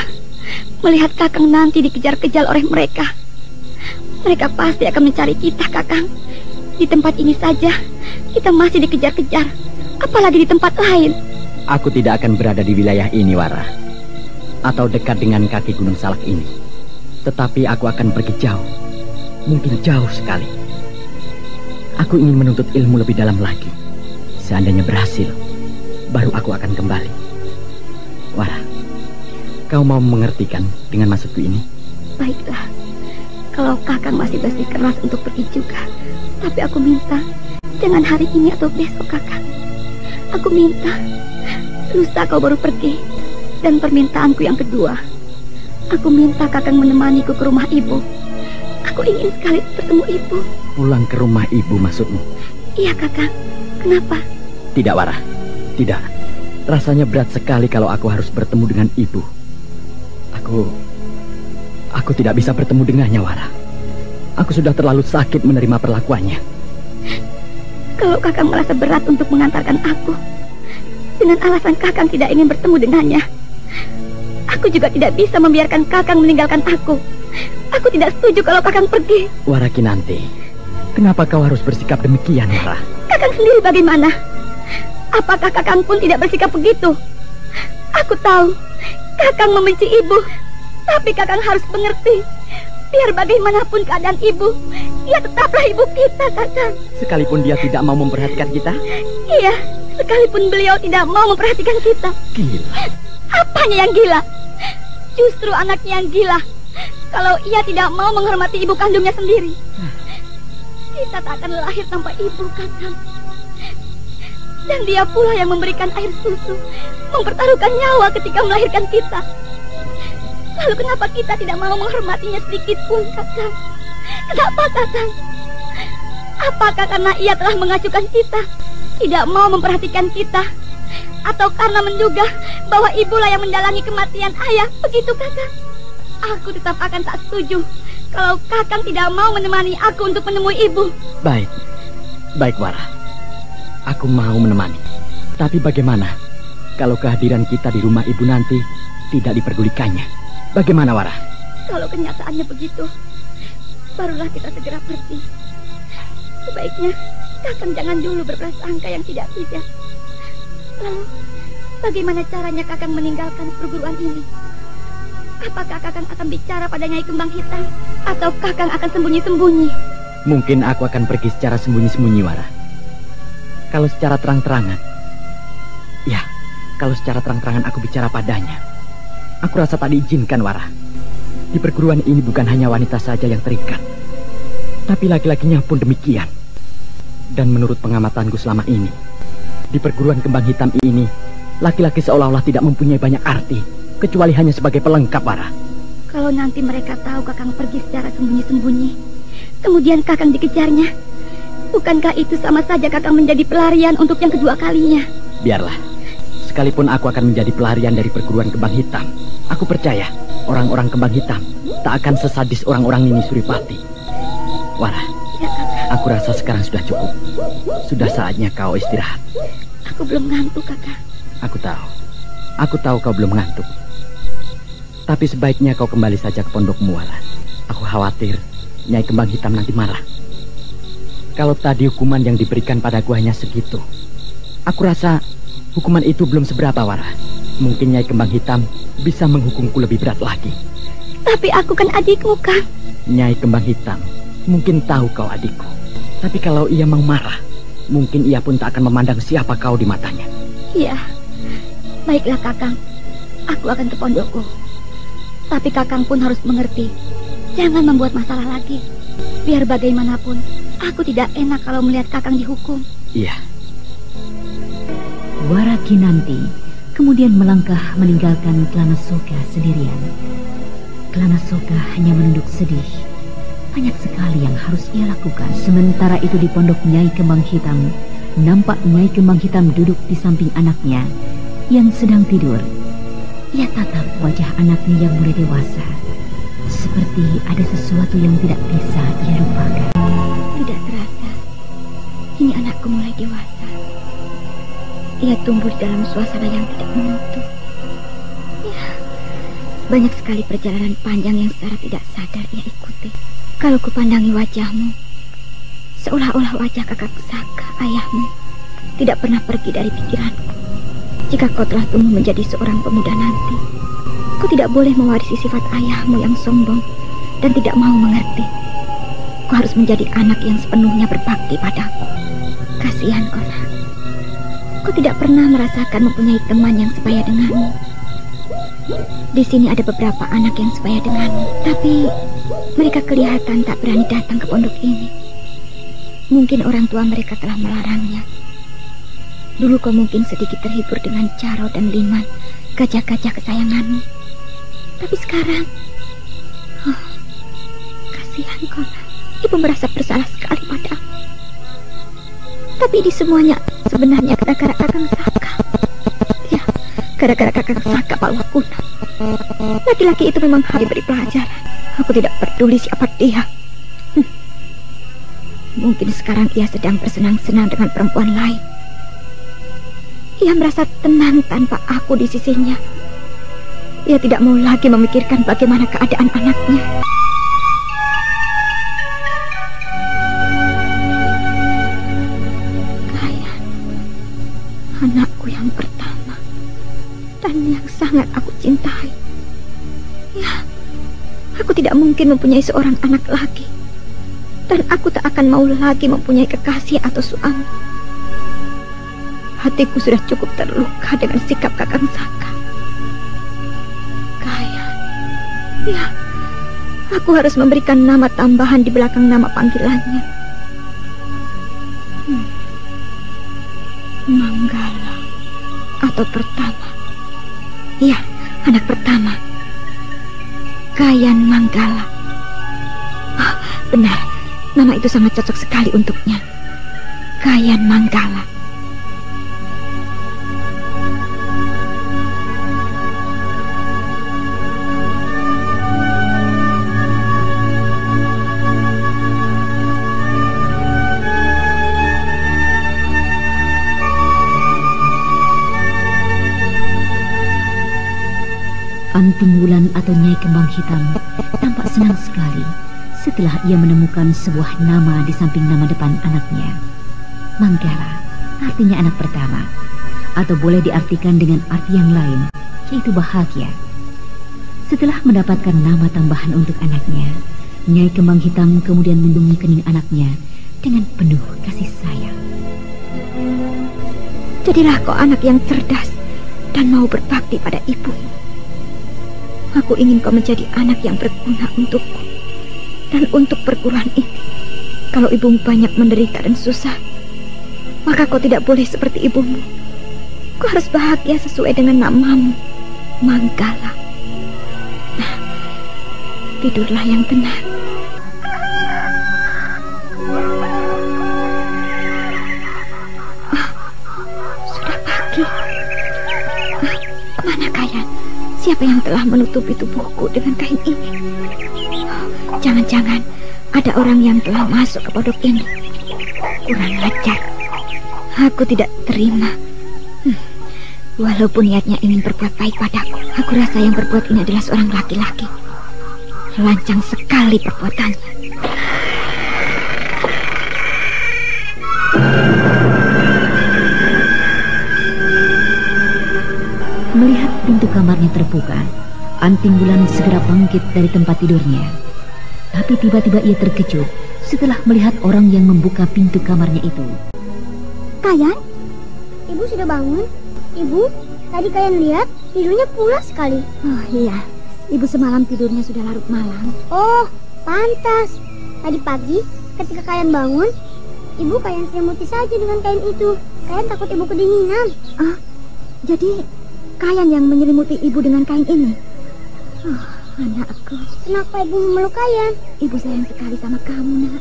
melihat Kakang nanti dikejar-kejar oleh mereka. Mereka pasti akan mencari kita, Kakang. Di tempat ini saja kita masih dikejar-kejar, apalagi di tempat lain. Aku tidak akan berada di wilayah ini, Wara, atau dekat dengan kaki Gunung Salak ini. Tetapi aku akan pergi jauh, mungkin jauh sekali. Aku ingin menuntut ilmu lebih dalam lagi. Seandainya berhasil, baru aku akan kembali. Wara, kau mau mengertikan dengan maksudku ini? Baiklah, kalau Kakang masih bersikeras untuk pergi juga. Tapi aku minta, jangan hari ini atau besok, Kakang. Aku minta, lusa kau baru pergi. Dan permintaanku yang kedua, aku minta Kakang menemaniku ke rumah ibu. Aku ingin sekali bertemu ibu. Pulang ke rumah ibu maksudmu? Iya, Kakang. Kenapa? Tidak, Wara. Tidak. Rasanya berat sekali kalau aku harus bertemu dengan ibu. Aku tidak bisa bertemu dengannya, Wara. Aku sudah terlalu sakit menerima perlakuannya. Kalau Kakang merasa berat untuk mengantarkan aku, dengan alasan Kakang tidak ingin bertemu dengannya, aku juga tidak bisa membiarkan Kakang meninggalkan aku. Aku tidak setuju kalau Kakang pergi. Wara Kinanti, kenapa kau harus bersikap demikian, Wara? Kakang sendiri bagaimana? Apakah Kakang pun tidak bersikap begitu? Aku tahu Kakang membenci ibu, tapi Kakang harus mengerti. Biar bagaimanapun keadaan ibu, ia tetaplah ibu kita, Kakang. Sekalipun dia tidak mau memperhatikan kita? Iya, sekalipun beliau tidak mau memperhatikan kita. Gila. Apanya yang gila? Justru anaknya yang gila. Kalau ia tidak mau menghormati ibu kandungnya sendiri. Kita tak akan lahir tanpa ibu, Kakang. Dan dia pula yang memberikan air susu, mempertaruhkan nyawa ketika melahirkan kita. Lalu kenapa kita tidak mau menghormatinya sedikit pun, Kakang? Kenapa, Kakang? Apakah karena ia telah mengacukan kita, tidak mau memperhatikan kita, atau karena menduga bahwa ibulah yang mendalangi kematian ayah? Begitu, Kakang. Aku tetap akan tak setuju kalau Kakang tidak mau menemani aku untuk menemui ibu. Baik, Wara. Aku mau menemani. Tapi bagaimana kalau kehadiran kita di rumah ibu nanti tidak diperdulikannya? Bagaimana, Wara? Kalau kenyataannya begitu, barulah kita segera pergi. Sebaiknya Kakang jangan dulu berprasangka yang tidak-tidak. Lalu, bagaimana caranya Kakang meninggalkan perguruan ini? Apakah Kakang akan bicara pada Nyai Kembang Hitam, atau Kakang akan sembunyi-sembunyi? Mungkin aku akan pergi secara sembunyi-sembunyi, Wara. Kalau secara terang-terangan, kalau secara terang-terangan aku bicara padanya, aku rasa tak diizinkan, Wara. Di perguruan ini bukan hanya wanita saja yang terikat, tapi laki-lakinya pun demikian. Dan menurut pengamatanku selama ini, di perguruan kembang hitam ini, laki-laki seolah-olah tidak mempunyai banyak arti, kecuali hanya sebagai pelengkap, Wara. Kalau nanti mereka tahu Kakang pergi secara sembunyi-sembunyi, kemudian Kakang dikejarnya, bukankah itu sama saja Kakang menjadi pelarian untuk yang kedua kalinya? Biarlah. Sekalipun aku akan menjadi pelarian dari perguruan kembang hitam, aku percaya orang-orang kembang hitam tak akan sesadis orang-orang Nini Suripati. Wara, ya, Kakang. Aku rasa sekarang sudah cukup. Sudah saatnya kau istirahat. Aku belum ngantuk, Kakang. Aku tahu. Aku tahu kau belum ngantuk. Tapi sebaiknya kau kembali saja ke pondokmu, Wara. Aku khawatir Nyai Kembang Hitam nanti marah. Kalau tadi hukuman yang diberikan padaku hanya segitu, aku rasa hukuman itu belum seberapa, Wara. Mungkin Nyai Kembang Hitam bisa menghukumku lebih berat lagi. Tapi aku kan adikmu, Kang. Nyai Kembang Hitam mungkin tahu kau adikku. Tapi kalau ia mau marah, mungkin ia pun tak akan memandang siapa kau di matanya. Iya. Baiklah, Kakang. Aku akan ke pondokku. Tapi Kakang pun harus mengerti. Jangan membuat masalah lagi. Biar bagaimanapun, aku tidak enak kalau melihat Kakang dihukum. Iya. Wara Kinanti kemudian melangkah meninggalkan Kelana Soka sendirian. Kelana Soka hanya menunduk sedih. Banyak sekali yang harus ia lakukan. Sementara itu di pondok Nyai Kembang Hitam, nampak Nyai Kembang Hitam duduk di samping anaknya yang sedang tidur. Ia tatap wajah anaknya yang mulai dewasa, seperti ada sesuatu yang tidak bisa ia lupakan. Tidak terasa, ini anakku mulai dewasa. Ia tumbuh di dalam suasana yang tidak menentu. Ya, banyak sekali perjalanan panjang yang secara tidak sadar ia ikuti. Kalau kupandangi wajahmu, seolah-olah wajah Kakang Saka, ayahmu, tidak pernah pergi dari pikiranku. Jika kau telah tumbuh menjadi seorang pemuda nanti, kau tidak boleh mewarisi sifat ayahmu yang sombong dan tidak mau mengerti. Kau harus menjadi anak yang sepenuhnya berbakti padaku. Kasihan kau nak. Kau tidak pernah merasakan mempunyai teman yang sebaya denganmu. Di sini ada beberapa anak yang sebaya denganmu, tapi mereka kelihatan tak berani datang ke pondok ini. Mungkin orang tua mereka telah melarangnya. Dulu kau mungkin sedikit terhibur dengan Caro dan Liman, gajah-gajah kesayanganmu. Tapi sekarang, kasihan kau nak. Ibu merasa bersalah sekali padamu. Tapi di semuanya sebenarnya gara-gara Kakang Saka. Ya, gara-gara Kakang Saka Palwakuna. Laki-laki itu memang harus diberi pelajaran. Aku tidak peduli siapa dia. Mungkin sekarang ia sedang bersenang-senang dengan perempuan lain. Ia merasa tenang tanpa aku di sisinya. Ia tidak mau lagi memikirkan bagaimana keadaan anaknya. Kayan, anakku yang pertama dan yang sangat aku cintai. Ya, aku tidak mungkin mempunyai seorang anak lagi. Dan aku tak akan mau lagi mempunyai kekasih atau suami. Hatiku sudah cukup terluka dengan sikap Kakang Saka. Kayan, ya, aku harus memberikan nama tambahan di belakang nama panggilannya. Manggala atau pertama. Ya, anak pertama. Kayan Manggala. Benar, nama itu sangat cocok sekali untuknya. Kayan Manggala. Anting Wulan atau Nyai Kembang Hitam tampak senang sekali setelah ia menemukan sebuah nama di samping nama depan anaknya. Manggala artinya anak pertama, atau boleh diartikan dengan arti yang lain, yaitu bahagia. Setelah mendapatkan nama tambahan untuk anaknya, Nyai Kembang Hitam kemudian melindungi kening anaknya dengan penuh kasih sayang. Jadilah kau anak yang cerdas dan mau berbakti pada ibumu. Aku ingin kau menjadi anak yang berguna untukku dan untuk perguruan ini. Kalau ibumu banyak menderita dan susah, maka kau tidak boleh seperti ibumu. Kau harus bahagia sesuai dengan namamu, Manggala. Nah, tidurlah yang tenang. Sudah pagi. Mana Kayan? Siapa yang telah menutupi tubuhku dengan kain ini? Jangan-jangan ada orang yang telah masuk ke pondok ini. Kurang ajar. Aku tidak terima. Walaupun niatnya ingin berbuat baik padaku, aku rasa yang berbuat ini adalah seorang laki-laki. Lancang sekali perbuatannya. Melihat pintu kamarnya terbuka, Anting Wulan segera bangkit dari tempat tidurnya. Tapi tiba-tiba ia terkejut setelah melihat orang yang membuka pintu kamarnya itu. Kayan? Ibu sudah bangun? Ibu, tadi Kayan lihat tidurnya pulas sekali. Oh iya, ibu semalam tidurnya sudah larut malam. Oh, pantas. Tadi pagi ketika Kayan bangun, ibu Kayan selimuti saja dengan kain itu. Kayan takut ibu kedinginan. Ah, jadi Kayan yang menyelimuti ibu dengan kain ini. Oh, anakku. Kenapa ibu memeluk Kayan? Ibu sayang sekali sama kamu, nak.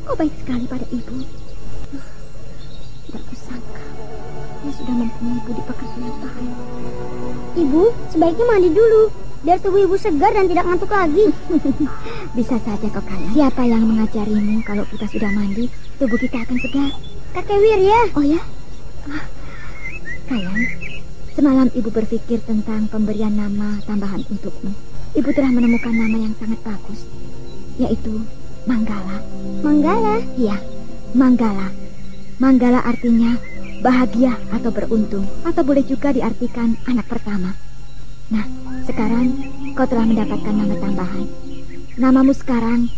Kau baik sekali pada ibu. Tidak kusangka dia sudah mempunyai budi pekerti yang baik. Ibu, sebaiknya mandi dulu, biar tubuh ibu segar dan tidak ngantuk lagi. Bisa saja kau Kayan. Siapa yang mengajarimu kalau kita sudah mandi, tubuh kita akan segar? Kakek Wirya. Oh ya? Kayan, semalam ibu berpikir tentang pemberian nama tambahan untukmu. Ibu telah menemukan nama yang sangat bagus, yaitu Manggala. Manggala? Iya, Manggala. Manggala artinya bahagia atau beruntung, atau boleh juga diartikan anak pertama. Nah, sekarang kau telah mendapatkan nama tambahan. Namamu sekarang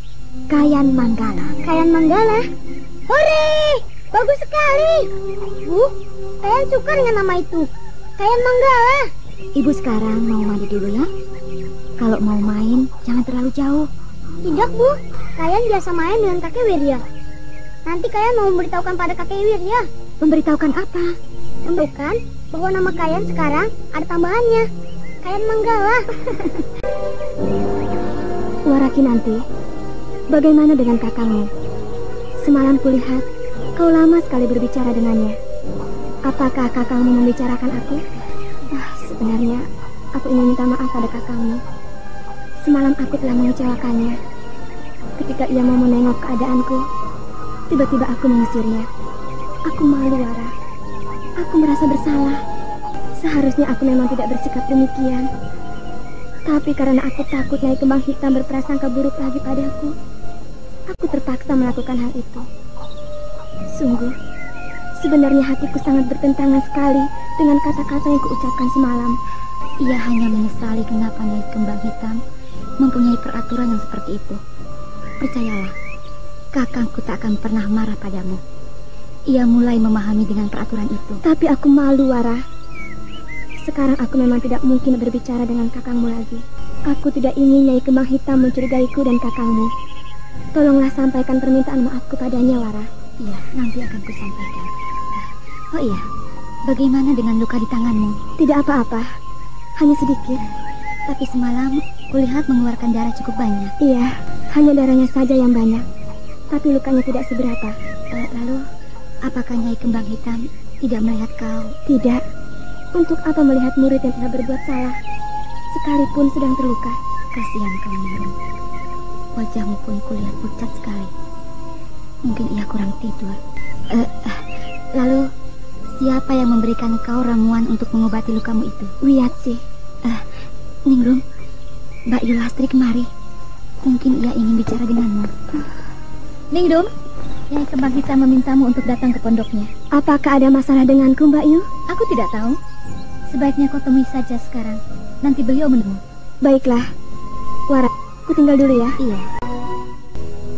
Kayan Manggala. Kayan Manggala? Hore! Bagus sekali. Bu, Kayan suka dengan nama itu. Kayan Manggala. Ibu sekarang mau mandi dulu ya. Kalau mau main, jangan terlalu jauh. Tidak, Bu. Kayan biasa main dengan kakek Wirya. Nanti Kayan mau memberitahukan pada kakek Wirya. Memberitahukan apa? Memberitahukan bahwa nama Kayan sekarang ada tambahannya. Kayan Manggala. Waraki nanti, bagaimana dengan kakakmu? Semalam kulihat kau lama sekali berbicara dengannya. Apakah kakakmu membicarakan aku? Sebenarnya aku ingin minta maaf pada kakakmu. Semalam aku telah mengecewakannya. Ketika ia mau menengok keadaanku, tiba-tiba aku mengusirnya. Aku malu, Wara. Aku merasa bersalah. Seharusnya aku memang tidak bersikap demikian. Tapi karena aku takut Nyai Kembang Hitam berprasangka buruk lagi padaku, aku terpaksa melakukan hal itu. Sungguh, sebenarnya hatiku sangat bertentangan sekali dengan kata-kata yang kuucapkan semalam. Ia hanya menyesali kenapa Nyai Kembang Hitam mempunyai peraturan yang seperti itu. Percayalah, kakangku tak akan pernah marah padamu. Ia mulai memahami dengan peraturan itu. Tapi aku malu, Wara. Sekarang aku memang tidak mungkin berbicara dengan kakangmu lagi. Aku tidak ingin Nyai Kembang Hitam mencurigaiku dan kakangmu. Tolonglah sampaikan permintaan maafku padanya, Wara. Iya, nanti akan kusampaikan. Oh iya, bagaimana dengan luka di tanganmu? Tidak apa-apa, hanya sedikit. Tapi semalam kulihat mengeluarkan darah cukup banyak. Iya, hanya darahnya saja yang banyak. Tapi lukanya tidak seberapa. Lalu, apakah Nyai Kembang Hitam tidak melihat kau? Tidak. Untuk apa melihat murid yang telah berbuat salah, sekalipun sedang terluka? Kasihan kau, Ningrum. Wajahmu pun kulihat pucat sekali. Mungkin ia kurang tidur. Lalu, siapa yang memberikan kau ramuan untuk mengobati lukamu itu? Wiyatsi. Ningrum, Mbak Yulastri kemari. Mungkin ia ingin bicara denganmu. Ningrum, Nyai Kembang Hitam memintamu untuk datang ke pondoknya. Apakah ada masalah denganku, Mbak Yu? Aku tidak tahu. Sebaiknya kau temui saja sekarang. Nanti beliau menemu. Baiklah. Wara, aku tinggal dulu ya. Iya.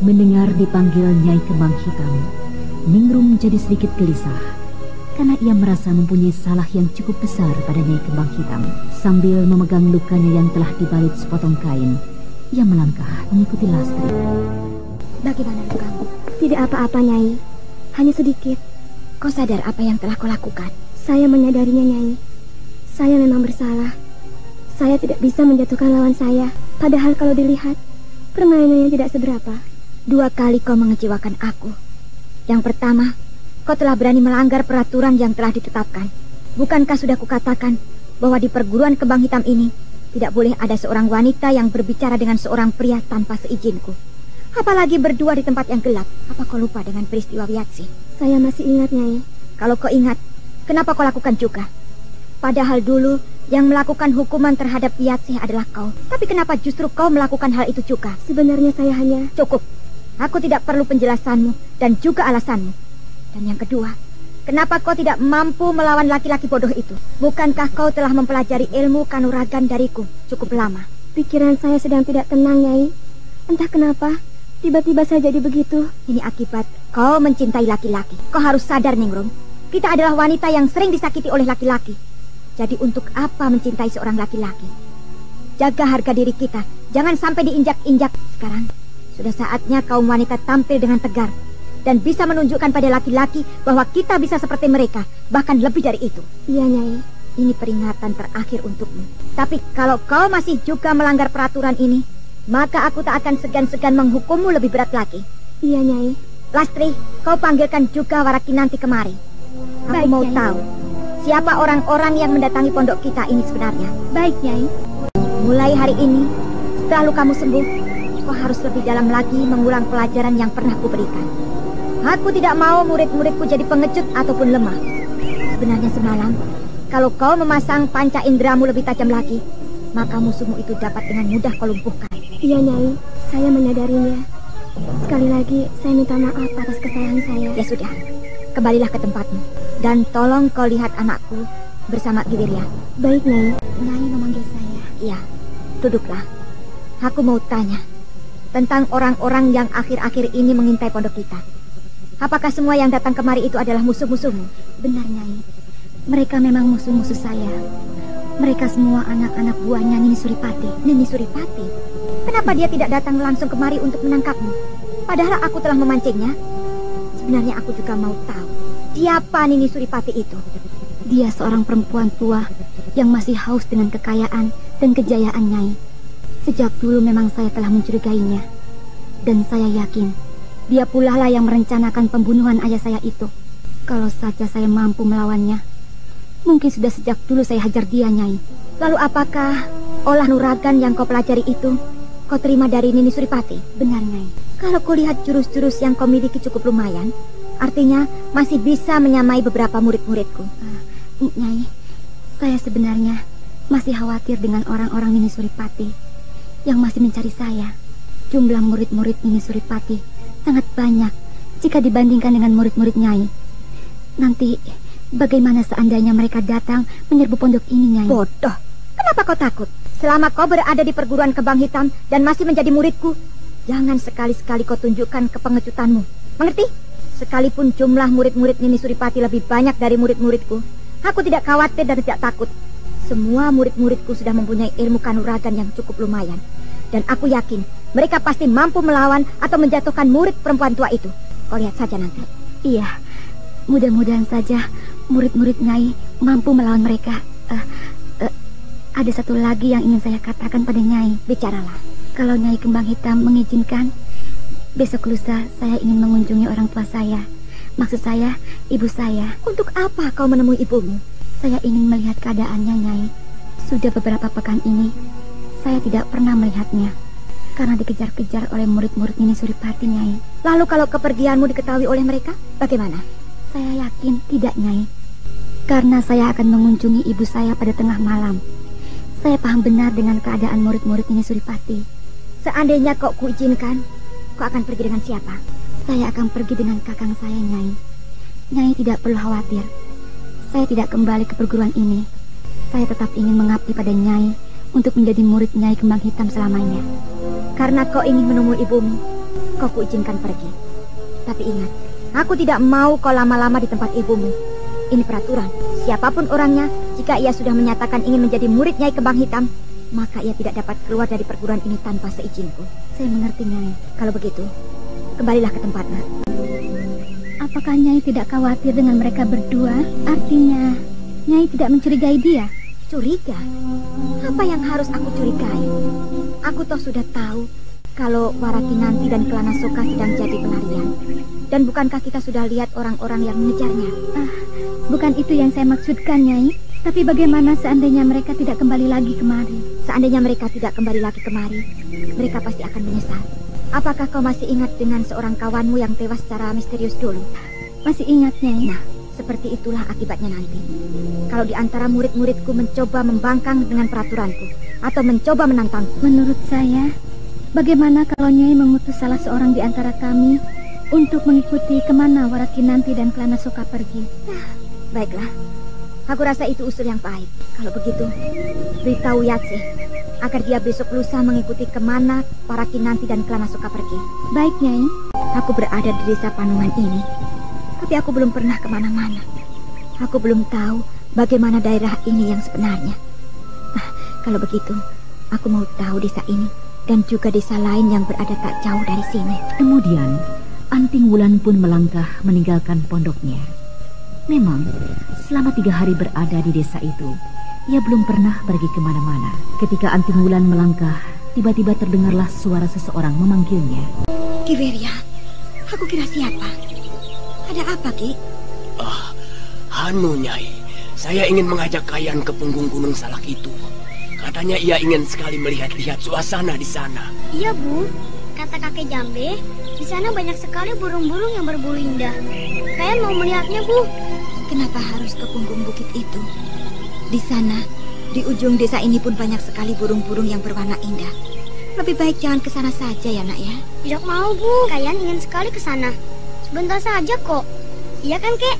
Mendengar dipanggil Nyai Kembang Hitam, Ningrum menjadi sedikit gelisah karena ia merasa mempunyai salah yang cukup besar pada Nyai Kembang Hitam. Sambil memegang lukanya yang telah dibalut sepotong kain, ia melangkah mengikuti Lastri. Bagaimana lukamu? Tidak apa-apa, Nyai. Hanya sedikit. Kau sadar apa yang telah kau lakukan? Saya menyadarinya, Nyai. Saya memang bersalah. Saya tidak bisa menjatuhkan lawan saya. Padahal kalau dilihat, permainannya tidak seberapa. 2 kali kau mengecewakan aku. Yang pertama, kau telah berani melanggar peraturan yang telah ditetapkan. Bukankah sudah kukatakan bahwa di perguruan Kembang Hitam ini tidak boleh ada seorang wanita yang berbicara dengan seorang pria tanpa seizinku. Apalagi berdua di tempat yang gelap. Apa kau lupa dengan peristiwa Wiyatsi? Saya masih ingat, Nyai. Kalau kau ingat, kenapa kau lakukan juga? Padahal dulu yang melakukan hukuman terhadap Yatsih adalah kau. Tapi kenapa justru kau melakukan hal itu juga? Sebenarnya saya hanya... Cukup. Aku tidak perlu penjelasanmu dan juga alasanmu. Dan yang kedua, kenapa kau tidak mampu melawan laki-laki bodoh itu? Bukankah kau telah mempelajari ilmu kanuragan dariku cukup lama? Pikiran saya sedang tidak tenang, Nyai. Entah kenapa, tiba-tiba saya jadi begitu. Ini akibat kau mencintai laki-laki. Kau harus sadar, Ningrum. Kita adalah wanita yang sering disakiti oleh laki-laki. Jadi untuk apa mencintai seorang laki-laki? Jaga harga diri kita. Jangan sampai diinjak-injak. Sekarang, sudah saatnya kaum wanita tampil dengan tegar. Dan bisa menunjukkan pada laki-laki bahwa kita bisa seperti mereka. Bahkan lebih dari itu. Iya, Nyai. Ini peringatan terakhir untukmu. Tapi kalau kau masih juga melanggar peraturan ini, maka aku tak akan segan-segan menghukummu lebih berat lagi. Iya, Nyai. Lastri, kau panggilkan juga Warakinanti kemari. Aku Baik, mau Nyai. tahu siapa orang-orang yang mendatangi pondok kita ini sebenarnya. Baik, Nyai. Mulai hari ini, setelah lukamu sembuh, kau harus lebih dalam lagi mengulang pelajaran yang pernah kuberikan. Aku tidak mau murid-muridku jadi pengecut ataupun lemah. Sebenarnya semalam, kalau kau memasang panca indramu lebih tajam lagi, maka musuhmu itu dapat dengan mudah kau lumpuhkan. Iya, Nyai. Saya menyadarinya. Sekali lagi, saya minta maaf atas kesalahan saya. Ya sudah, kembalilah ke tempatmu. Dan tolong kau lihat anakku bersama Giwirya. Baik, Nyai. Nyai memanggil saya. Iya, duduklah. Aku mau tanya tentang orang-orang yang akhir-akhir ini mengintai pondok kita. Apakah semua yang datang kemari itu adalah musuh-musuhmu? Benar, Nyai. Mereka memang musuh-musuh saya. Mereka semua anak-anak buahnya Nini Suripati. Nini Suripati? Kenapa dia tidak datang langsung kemari untuk menangkapmu? Padahal aku telah memancingnya. Sebenarnya aku juga mau tahu siapa Nini Suripati itu. Dia seorang perempuan tua yang masih haus dengan kekayaan dan kejayaan, Nyai. Sejak dulu memang saya telah mencurigainya. Dan saya yakin dia pula lah yang merencanakan pembunuhan ayah saya itu. Kalau saja saya mampu melawannya, mungkin sudah sejak dulu saya hajar dia, Nyai. Lalu apakah olah nuragan yang kau pelajari itu kau terima dari Nini Suripati? Benar, Nyai. Kalau kau lihat jurus-jurus yang kau miliki cukup lumayan, artinya masih bisa menyamai beberapa murid-muridku. Nyai, saya sebenarnya masih khawatir dengan orang-orang Nini Suripati yang masih mencari saya. Jumlah murid-murid Nini Suripati sangat banyak jika dibandingkan dengan murid-murid Nyai. Nanti bagaimana seandainya mereka datang menyerbu pondok ini, Nyai? Bodoh. Kenapa kau takut? Selama kau berada di perguruan Kembang Hitam dan masih menjadi muridku, jangan sekali-sekali kau tunjukkan kepengecutanmu. Mengerti? Sekalipun jumlah murid-murid Nini Suripati lebih banyak dari murid-muridku, aku tidak khawatir dan tidak takut. Semua murid-muridku sudah mempunyai ilmu kanuragan yang cukup lumayan. Dan aku yakin mereka pasti mampu melawan atau menjatuhkan murid perempuan tua itu. Kau lihat saja nanti. Iya, mudah-mudahan saja murid-murid Nyai mampu melawan mereka. Ada satu lagi yang ingin saya katakan pada Nyai. Bicaralah. Kalau Nyai Kembang Hitam mengizinkan, besok lusa saya ingin mengunjungi orang tua saya. Maksud saya, ibu saya. Untuk apa kau menemui ibumu? Saya ingin melihat keadaannya, Nyai. Sudah beberapa pekan ini saya tidak pernah melihatnya karena dikejar-kejar oleh murid-murid Nini Suripati, Nyai. Lalu kalau kepergianmu diketahui oleh mereka, bagaimana? Saya yakin tidak, Nyai. Karena saya akan mengunjungi ibu saya pada tengah malam. Saya paham benar dengan keadaan murid-murid Nini Suripati. Seandainya kau kuizinkan, kau akan pergi dengan siapa? Saya akan pergi dengan kakang saya, Nyai. Nyai tidak perlu khawatir. Saya tidak kembali ke perguruan ini. Saya tetap ingin mengabdi pada Nyai untuk menjadi murid Nyai Kembang Hitam selamanya. Karena kau ingin menemui ibumu, kau kuizinkan pergi. Tapi ingat, aku tidak mau kau lama-lama di tempat ibumu. Ini peraturan. Siapapun orangnya, jika ia sudah menyatakan ingin menjadi murid Nyai Kembang Hitam, maka ia tidak dapat keluar dari perguruan ini tanpa seizinku. Saya mengerti, Nyai. Kalau begitu, kembalilah ke tempatnya. Apakah Nyai tidak khawatir dengan mereka berdua? Artinya, Nyai tidak mencurigai dia? Curiga? Apa yang harus aku curigai? Aku toh sudah tahu kalau Warakinanti dan Kelana Soka sedang jadi pelarian. Dan bukankah kita sudah lihat orang-orang yang mengejarnya? Bukan itu yang saya maksudkan, Nyai. Tapi bagaimana seandainya mereka tidak kembali lagi kemari? Seandainya mereka tidak kembali lagi kemari, mereka pasti akan menyesal. Apakah kau masih ingat dengan seorang kawanmu yang tewas secara misterius dulu? Masih ingat, Nyai. Nah, Seperti itulah akibatnya nanti. Kalau di antara murid-muridku mencoba membangkang dengan peraturanku atau mencoba menantangku. Menurut saya, bagaimana kalau Nyai mengutus salah seorang di antara kami untuk mengikuti kemana Warakinanti dan Klana Soka pergi? Baiklah, aku rasa itu usul yang baik. Kalau begitu, beritahu Yatsih agar dia besok lusa mengikuti kemana Warakinanti dan Klana Soka pergi. Baik, Nyai. Aku berada di desa Panungan ini, tapi aku belum pernah kemana-mana. Aku belum tahu bagaimana daerah ini yang sebenarnya. Kalau begitu, aku mau tahu desa ini dan juga desa lain yang berada tak jauh dari sini. Kemudian, Anting Wulan pun melangkah meninggalkan pondoknya. Memang, selama 3 hari berada di desa itu, ia belum pernah pergi kemana-mana. Ketika Anting Wulan melangkah, tiba-tiba terdengarlah suara seseorang memanggilnya. Ki Wirya, aku kira siapa? Ada apa, Ki? Nyai, saya ingin mengajak kalian ke punggung Gunung Salak itu. Katanya ia ingin sekali melihat-lihat suasana di sana. Iya, Bu. Kata kakek Jambe, di sana banyak sekali burung-burung yang berbulu indah. Kalian mau melihatnya, Bu? Kenapa harus ke punggung bukit itu? Di sana, di ujung desa ini pun banyak sekali burung-burung yang berwarna indah. Lebih baik jangan ke sana saja ya, Nak ya. Tidak mau, Bu. Kalian ingin sekali ke sana. Sebentar saja kok. Iya kan, Kek?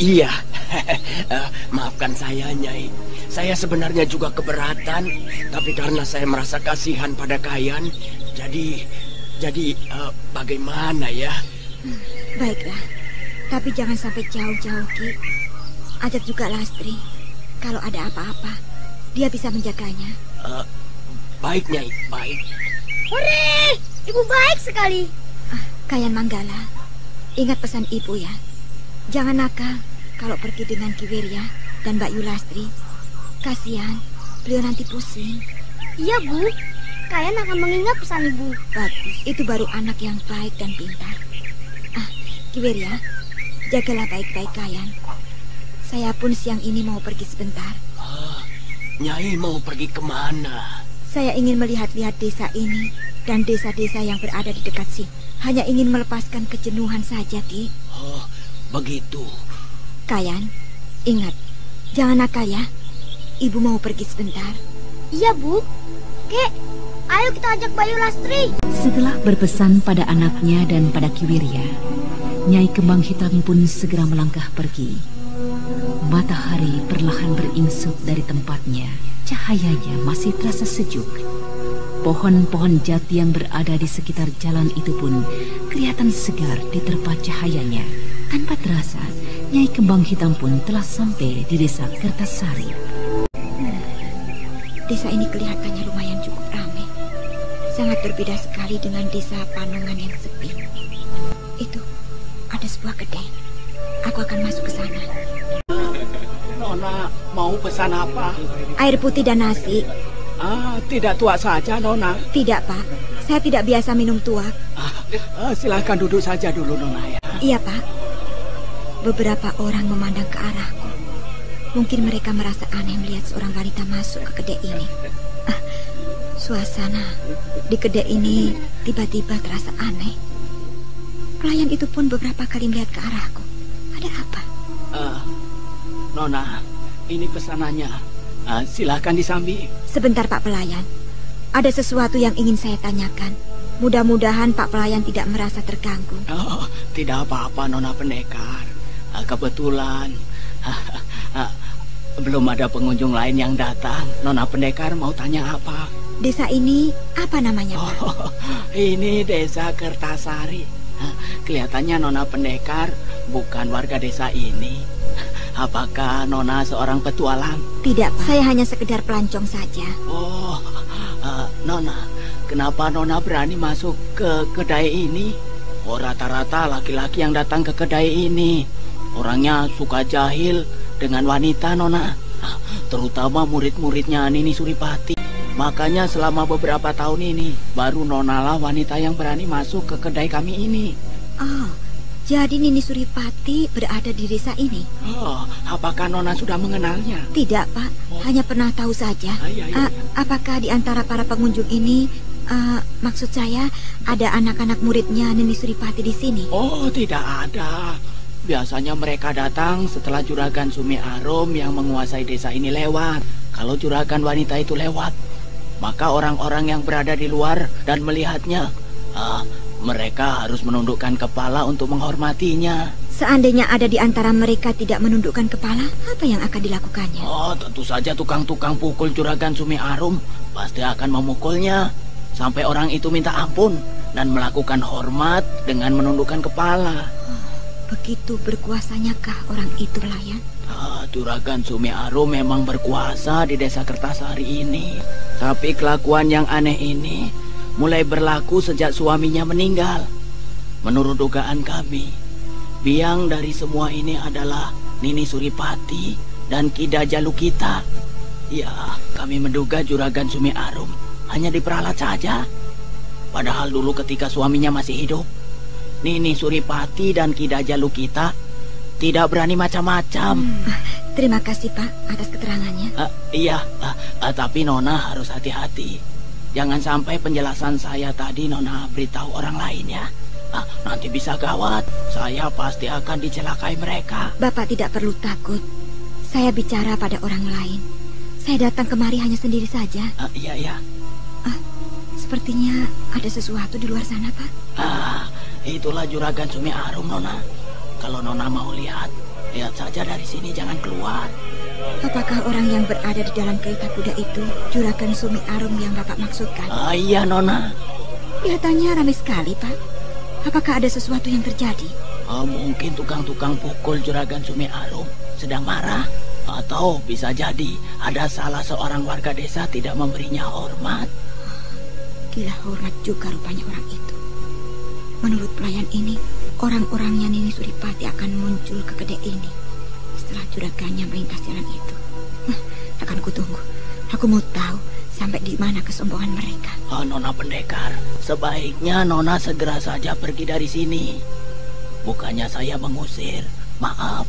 Iya. Maafkan saya, Nyai. Saya sebenarnya juga keberatan, tapi karena saya merasa kasihan pada kalian, jadi bagaimana ya? Baiklah, tapi jangan sampai jauh-jauh, Ki. Ajak juga Lastri. Kalau ada apa-apa, dia bisa menjaganya. Baik, Nyai, baik. Hore, Ibu baik sekali. Kayan Manggala, ingat pesan Ibu ya. Jangan nakal kalau pergi dengan Ki Wirya dan Mbak Yulastri. Kasihan, beliau nanti pusing. Iya, Bu. Kalian akan mengingat pesan Ibu. Bagus, itu baru anak yang baik dan pintar. Ki Wirya, jagalah baik-baik kalian. Saya pun siang ini mau pergi sebentar. Nyai mau pergi kemana? Saya ingin melihat-lihat desa ini dan desa-desa yang berada di dekat sini. Hanya ingin melepaskan kejenuhan saja, Ki. Oh, begitu. Kayan, ingat, jangan nakal ya. Ibu mau pergi sebentar. Iya, Bu. Kek, ayo kita ajak Bayu Lastri. Setelah berpesan pada anaknya dan pada Ki Wirya, Nyai Kembang Hitam pun segera melangkah pergi. Matahari perlahan beringsut dari tempatnya. Cahayanya masih terasa sejuk. Pohon-pohon jati yang berada di sekitar jalan itu pun kelihatan segar diterpa cahayanya. Tanpa terasa, Nyai Kembang Hitam pun telah sampai di desa Kertasari. Desa ini kelihatannya lumayan cukup ramai. Sangat berbeda sekali dengan desa Panungan yang sepi. Itu, ada sebuah kedai. Aku akan masuk ke sana. Nona, mau pesan apa? Air putih dan nasi. Tidak tuak saja, Nona. Tidak, Pak. Saya tidak biasa minum tuak. Silahkan duduk saja dulu, Nona ya. Iya, Pak. Beberapa orang memandang ke arahku. Mungkin mereka merasa aneh melihat seorang wanita masuk ke kedai ini. Suasana di kedai ini tiba-tiba terasa aneh. Pelayan itu pun beberapa kali melihat ke arahku. Ada apa? Nona, ini pesanannya. Silahkan disambi. Sebentar, Pak Pelayan. Ada sesuatu yang ingin saya tanyakan. Mudah-mudahan Pak Pelayan tidak merasa terganggu. Oh, tidak apa-apa, Nona Pendekar. Kebetulan belum ada pengunjung lain yang datang. Nona Pendekar mau tanya apa? Desa ini apa namanya, Pak? Ini desa Kertasari. Kelihatannya Nona Pendekar bukan warga desa ini. Apakah Nona seorang petualang? Tidak, Pak. Saya hanya sekedar pelancong saja. Oh, Nona, kenapa Nona berani masuk ke kedai ini? Oh, rata-rata laki-laki yang datang ke kedai ini orangnya suka jahil dengan wanita, Nona. Terutama murid-muridnya Nini Suripati. Makanya selama beberapa tahun ini baru Nona lah wanita yang berani masuk ke kedai kami ini. Oh, jadi Nini Suripati berada di desa ini? Oh, apakah Nona sudah mengenalnya? Tidak, Pak. Hanya pernah tahu saja. Apakah di antara para pengunjung ini, maksud saya, ada anak-anak muridnya Nini Suripati di sini? Oh, tidak ada. Biasanya mereka datang setelah Juragan Sumi Arum yang menguasai desa ini lewat. Kalau juragan wanita itu lewat, maka orang-orang yang berada di luar dan melihatnya, mereka harus menundukkan kepala untuk menghormatinya. Seandainya ada di antara mereka tidak menundukkan kepala, apa yang akan dilakukannya? Tentu saja tukang-tukang pukul Juragan Sumi Arum pasti akan memukulnya sampai orang itu minta ampun dan melakukan hormat dengan menundukkan kepala. Begitu berkuasanyakah orang itu, pelayan? Juragan Sumi Arum memang berkuasa di desa Kertasari ini. Tapi kelakuan yang aneh ini mulai berlaku sejak suaminya meninggal. Menurut dugaan kami, biang dari semua ini adalah Nini Suripati dan Ki Dajalukita. Ya, kami menduga Juragan Sumi Arum hanya diperalat saja. Padahal dulu ketika suaminya masih hidup, Nini Suripati dan Ki Dajalukita tidak berani macam-macam. Terima kasih, Pak, atas keterangannya. Iya, tapi Nona harus hati-hati. Jangan sampai penjelasan saya tadi Nona beritahu orang lain ya. Nanti bisa gawat. Saya pasti akan dicelakai mereka. Bapak tidak perlu takut. Saya bicara pada orang lain. Saya datang kemari hanya sendiri saja. Iya. Sepertinya ada sesuatu di luar sana, Pak. Itulah Juragan Sumi Arum, Nona. Kalau Nona mau lihat saja dari sini, jangan keluar. Apakah orang yang berada di dalam kereta kuda itu Juragan Sumi Arum yang Bapak maksudkan? Iya, Nona. Kelihatannya ramai sekali, Pak. Apakah ada sesuatu yang terjadi? Mungkin tukang-tukang pukul Juragan Sumi Arum sedang marah. Atau bisa jadi ada salah seorang warga desa tidak memberinya hormat. Gila hormat juga rupanya orang itu. Menurut pelayan ini, orang-orangnya Nini Suripati akan muncul ke kedai ini setelah juragannya melintas jalan itu. Akan kutunggu. Aku mau tahu sampai di mana kesombongan mereka. Nona Pendekar, sebaiknya Nona segera saja pergi dari sini. Bukannya saya mengusir, maaf.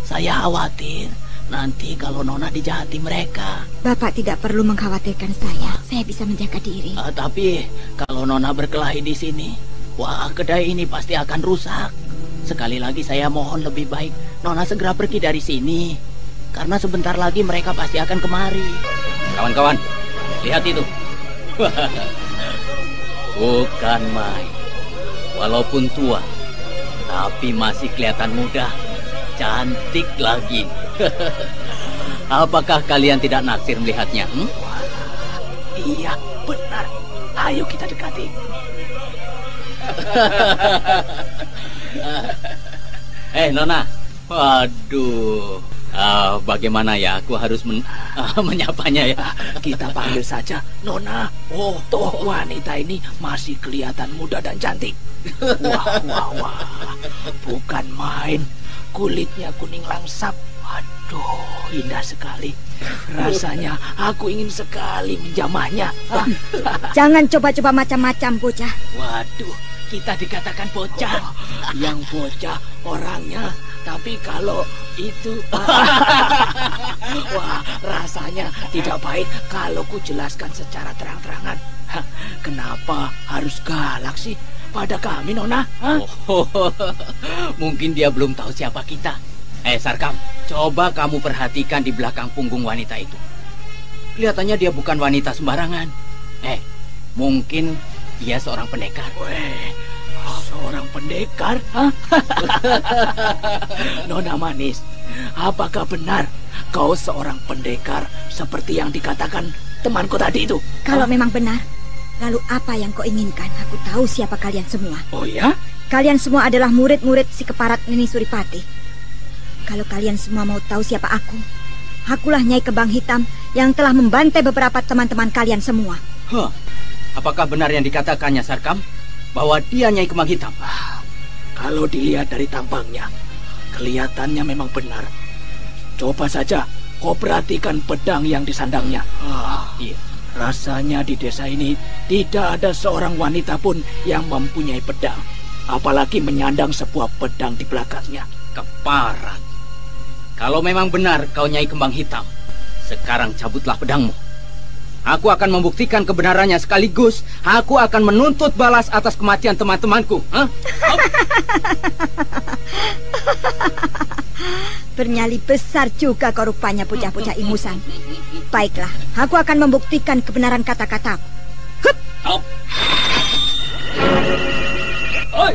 Saya khawatir nanti kalau Nona dijahati mereka. Bapak tidak perlu mengkhawatirkan saya. Saya bisa menjaga diri. Tapi kalau Nona berkelahi di sini, kedai ini pasti akan rusak. Sekali lagi saya mohon lebih baik Nona segera pergi dari sini. Karena sebentar lagi mereka pasti akan kemari. Kawan-kawan, lihat itu. Bukan main. Walaupun tua, tapi masih kelihatan muda. Cantik lagi. Apakah kalian tidak naksir melihatnya? Iya, benar. Ayo kita dekati. Nona. Waduh. Bagaimana ya? Aku harus menyapanya ya. Kita panggil saja Nona. Toh wanita ini masih kelihatan muda dan cantik. Wah. Bukan main. Kulitnya kuning langsap. Aduh, indah sekali. Rasanya aku ingin sekali menjamahnya. Jangan coba-coba macam-macam, bocah. Waduh, kita dikatakan bocah. Yang bocah orangnya, tapi kalau itu wah, rasanya tidak baik kalau ku jelaskan secara terang-terangan. Kenapa harus galak sih pada kami, Nona? Mungkin dia belum tahu siapa kita. Sarkam, coba kamu perhatikan di belakang punggung wanita itu. Kelihatannya dia bukan wanita sembarangan. Mungkin dia seorang pendekar. Seorang pendekar? Nona Manis, apakah benar kau seorang pendekar seperti yang dikatakan temanku tadi itu? Kalau memang benar, lalu apa yang kau inginkan? Aku tahu siapa kalian semua. Oh ya? Kalian semua adalah murid-murid si keparat Nini Suripati. Kalau kalian semua mau tahu siapa akulah Nyai Kembang Hitam yang telah membantai beberapa teman-teman kalian semua. Apakah benar yang dikatakannya, Sarkam? Bahwa dia Nyai Kembang Hitam? Kalau dilihat dari tampangnya, kelihatannya memang benar. Coba saja kau perhatikan pedang yang disandangnya. Iya. Rasanya di desa ini tidak ada seorang wanita pun yang mempunyai pedang, apalagi menyandang sebuah pedang di belakangnya. Keparat. Kalau memang benar kau Nyai Kembang Hitam, sekarang cabutlah pedangmu. Aku akan membuktikan kebenarannya sekaligus aku akan menuntut balas atas kematian teman-temanku. Bernyali besar juga kau rupanya, bocah-bocah ingusan. Baiklah, aku akan membuktikan kebenaran kata-kataku. Oi,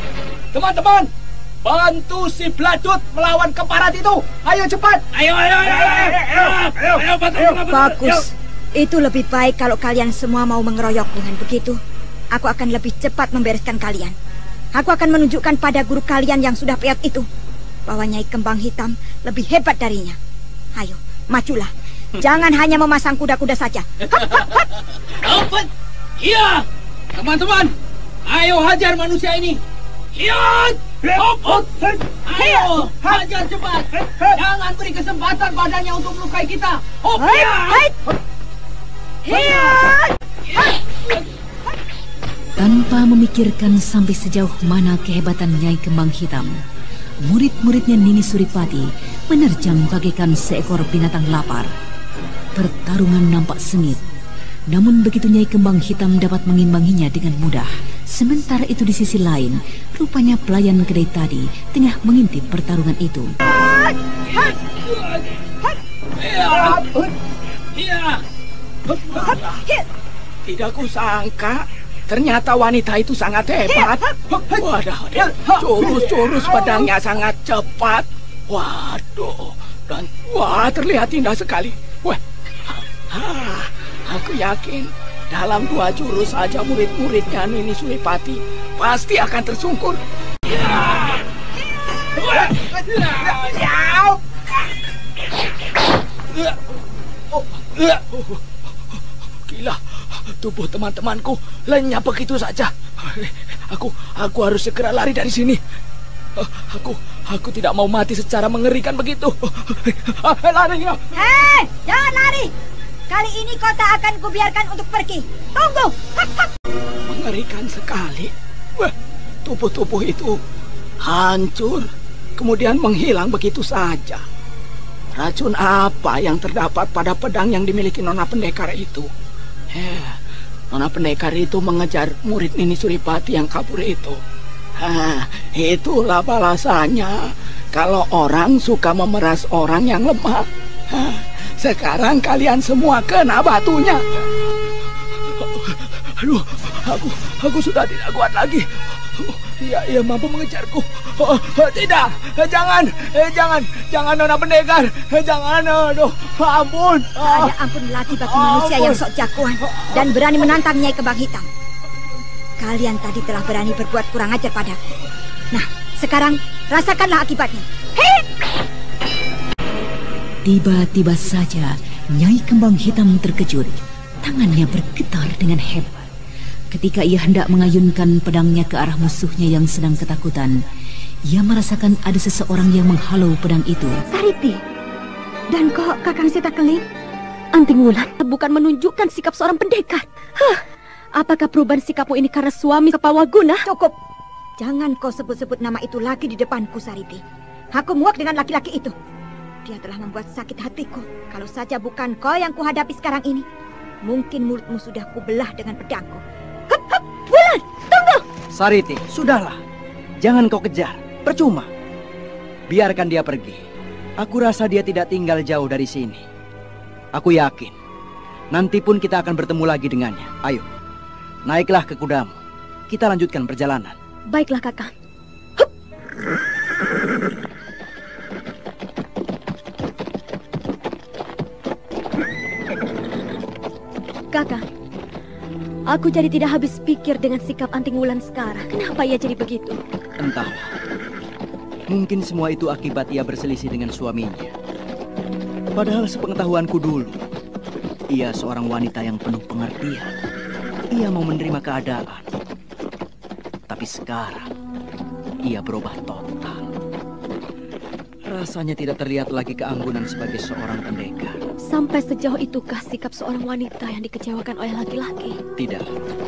teman-teman, bantu si Bladut melawan keparat itu. Ayo cepat. Ayo, Bagus. Itu lebih baik kalau kalian semua mau mengeroyok. Dengan begitu, aku akan lebih cepat membereskan kalian. Aku akan menunjukkan pada guru kalian yang sudah peot itu bahwa Nyai Kembang Hitam lebih hebat darinya. Ayo, majulah. Jangan hanya memasang kuda-kuda saja. Iya, teman-teman, ayo hajar manusia ini. Iya, ayo hajar cepat. Jangan beri kesempatan padanya untuk melukai kita. Tanpa memikirkan sampai sejauh mana kehebatan Nyai Kembang Hitam, murid-muridnya Nini Suripati menerjang bagaikan seekor binatang lapar. Pertarungan nampak sengit, namun begitu Nyai Kembang Hitam dapat mengimbanginya dengan mudah. Sementara itu di sisi lain, rupanya pelayan kedai tadi tengah mengintip pertarungan itu. Tidak kusangka ternyata wanita itu sangat hebat. Waduh, jurus-jurus pedangnya sangat cepat. Waduh, dan terlihat indah sekali. Aku yakin dalam 2 jurus saja murid-muridnya Nini Suripati pasti akan tersungkur. Gila, tubuh teman-temanku lenyap begitu saja. Aku harus segera lari dari sini. Aku tidak mau mati secara mengerikan begitu. Lari. Hei, jangan lari. Kali ini kau tak akan kubiarkan untuk pergi. Tunggu. Mengerikan sekali. Tubuh-tubuh itu hancur, kemudian menghilang begitu saja. Racun apa yang terdapat pada pedang yang dimiliki Nona Pendekar itu? Nona Pendekar itu mengejar murid Nini Suripati yang kabur itu. Itulah balasannya kalau orang suka memeras orang yang lemah. Sekarang kalian semua kena batunya. Aduh, aku sudah tidak kuat lagi. Ia mampu mengejarku. Tidak, jangan Nona Pendekar, jangan. Aduh, ampun. Tak ada ampun lagi bagi manusia yang sok jagoan dan berani menantang Nyai Kembang Hitam. Kalian tadi telah berani berbuat kurang ajar padaku. Nah, sekarang rasakanlah akibatnya. Tiba-tiba saja Nyai Kembang Hitam terkejut. Tangannya bergetar dengan hebat. Ketika ia hendak mengayunkan pedangnya ke arah musuhnya yang sedang ketakutan, ia merasakan ada seseorang yang menghalau pedang itu. Sariti, dan kok Kakang Sitakeling? Anting Wulan bukan menunjukkan sikap seorang pendekar. Apakah perubahan sikapmu ini karena suami Kepawaguna? Cukup. Jangan kau sebut-sebut nama itu lagi di depanku, Sariti. Aku muak dengan laki-laki itu. Dia telah membuat sakit hatiku. Kalau saja bukan kau yang kuhadapi sekarang ini, mungkin mulutmu sudah kubelah dengan pedangku. Wulan, tunggu! Sariti, sudahlah. Jangan kau kejar. Percuma. Biarkan dia pergi. Aku rasa dia tidak tinggal jauh dari sini. Aku yakin nanti pun kita akan bertemu lagi dengannya. Ayo, naiklah ke kudamu. Kita lanjutkan perjalanan. Baiklah, Kakang. Kakang, aku jadi tidak habis pikir dengan sikap Anting Wulan sekarang. Kenapa ia jadi begitu? Entahlah. Mungkin semua itu akibat ia berselisih dengan suaminya. Padahal sepengetahuanku dulu, ia seorang wanita yang penuh pengertian. Ia mau menerima keadaan. Tapi sekarang, ia berubah total. Rasanya tidak terlihat lagi keanggunan sebagai seorang pendekar. Sampai sejauh itukah sikap seorang wanita yang dikecewakan oleh laki-laki? Tidak.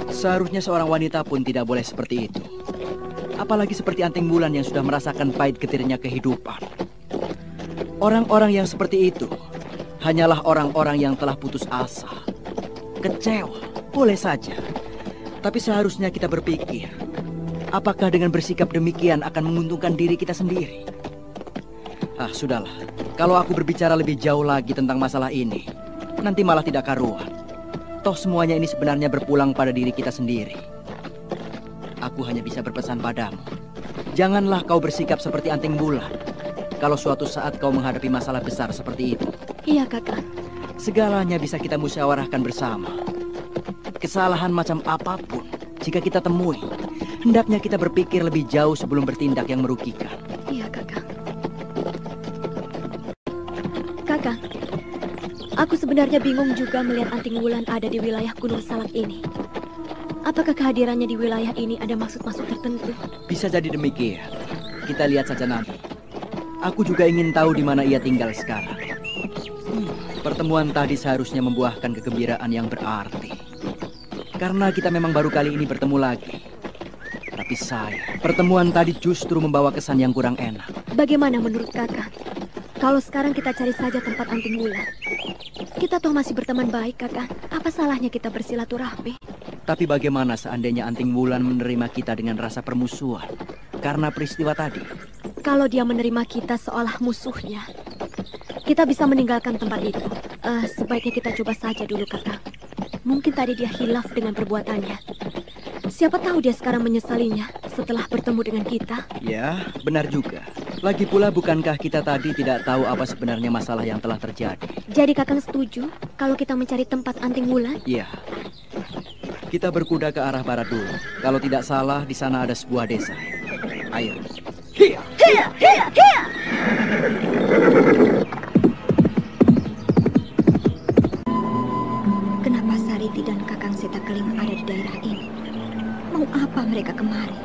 Seharusnya seorang wanita pun tidak boleh seperti itu. Apalagi seperti Anting Wulan yang sudah merasakan pahit getirnya kehidupan. Orang-orang yang seperti itu hanyalah orang-orang yang telah putus asa. Kecewa? Boleh saja. Tapi seharusnya kita berpikir, apakah dengan bersikap demikian akan menguntungkan diri kita sendiri? Sudahlah. Kalau aku berbicara lebih jauh lagi tentang masalah ini, nanti malah tidak karuan. Toh semuanya ini sebenarnya berpulang pada diri kita sendiri. Aku hanya bisa berpesan padamu, janganlah kau bersikap seperti Anting Wulan kalau suatu saat kau menghadapi masalah besar seperti itu. Iya, Kakang. Segalanya bisa kita musyawarahkan bersama. Kesalahan macam apapun, jika kita temui, hendaknya kita berpikir lebih jauh sebelum bertindak yang merugikan. Iya, Kakang. Kakang, aku sebenarnya bingung juga melihat Anting Wulan ada di wilayah Gunung Salak ini. Apakah kehadirannya di wilayah ini ada maksud-maksud tertentu? Bisa jadi demikian. Kita lihat saja nanti. Aku juga ingin tahu di mana ia tinggal sekarang. Pertemuan tadi seharusnya membuahkan kegembiraan yang berarti. Karena kita memang baru kali ini bertemu lagi. Tapi pertemuan tadi justru membawa kesan yang kurang enak. Bagaimana menurut Kakak? Kalau sekarang kita cari saja tempat Anting Wulan. Kita toh masih berteman baik, Kakak. Apa salahnya kita bersilaturahmi? Tapi bagaimana seandainya Anting Wulan menerima kita dengan rasa permusuhan karena peristiwa tadi? Kalau dia menerima kita seolah musuhnya, kita bisa meninggalkan tempat itu. Sebaiknya kita coba saja dulu, Kakak. Mungkin tadi dia hilaf dengan perbuatannya. Siapa tahu dia sekarang menyesalinya setelah bertemu dengan kita. Ya, benar juga. Lagi pula bukankah kita tadi tidak tahu apa sebenarnya masalah yang telah terjadi? Jadi Kakang setuju kalau kita mencari tempat Anting Wulan? Iya. Kita berkuda ke arah barat dulu. Kalau tidak salah, di sana ada sebuah desa. Ayo. Hiya! Hiya! Hiya! Hiya! Kenapa Sariti dan Kakang Setakeling ada di daerah ini? Mau apa mereka kemari?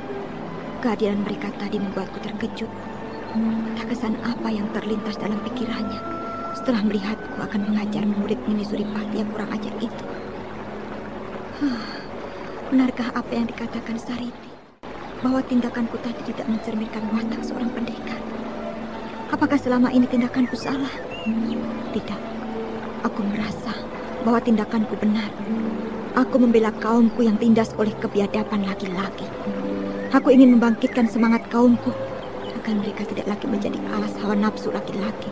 Kehadiran mereka tadi membuatku terkejut. Entah kesan apa yang terlintas dalam pikirannya setelah melihatku akan mengajar murid Nini Suripati yang kurang ajar itu. Benarkah apa yang dikatakan Sariti? Bahwa tindakanku tadi tidak mencerminkan watak seorang pendekar? Apakah selama ini tindakanku salah? Tidak. Aku merasa bahwa tindakanku benar. Aku membela kaumku yang tindas oleh kebiadaban laki-laki. Aku ingin membangkitkan semangat kaumku agar mereka tidak lagi menjadi alas hawa nafsu laki-laki.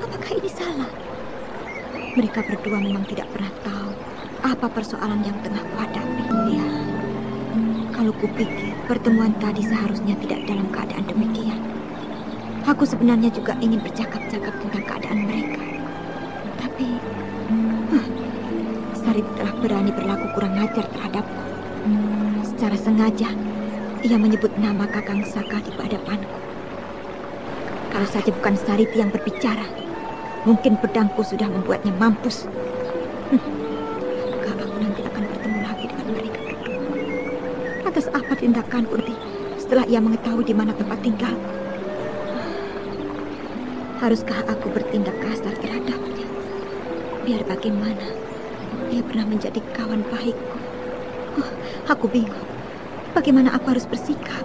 Apakah ini salah? Mereka berdua memang tidak pernah tahu apa persoalan yang tengah kuhadapi. Ya, kalau kupikir pertemuan tadi seharusnya tidak dalam keadaan demikian. Aku sebenarnya juga ingin bercakap-cakap tentang keadaan mereka. Tapi Sarip telah berani berlaku kurang ajar terhadapku. Secara sengaja, ia menyebut nama Kakang Saka di hadapanku. Kalau saja bukan Sariti yang berbicara, mungkin pedangku sudah membuatnya mampus. Apakah aku nanti akan bertemu lagi dengan mereka berdua? Atas apa tindakanku nanti setelah ia mengetahui di mana tempat tinggalku? Haruskah aku bertindak kasar terhadapnya? Biar bagaimana, ia pernah menjadi kawan baikku. Aku bingung. Bagaimana aku harus bersikap?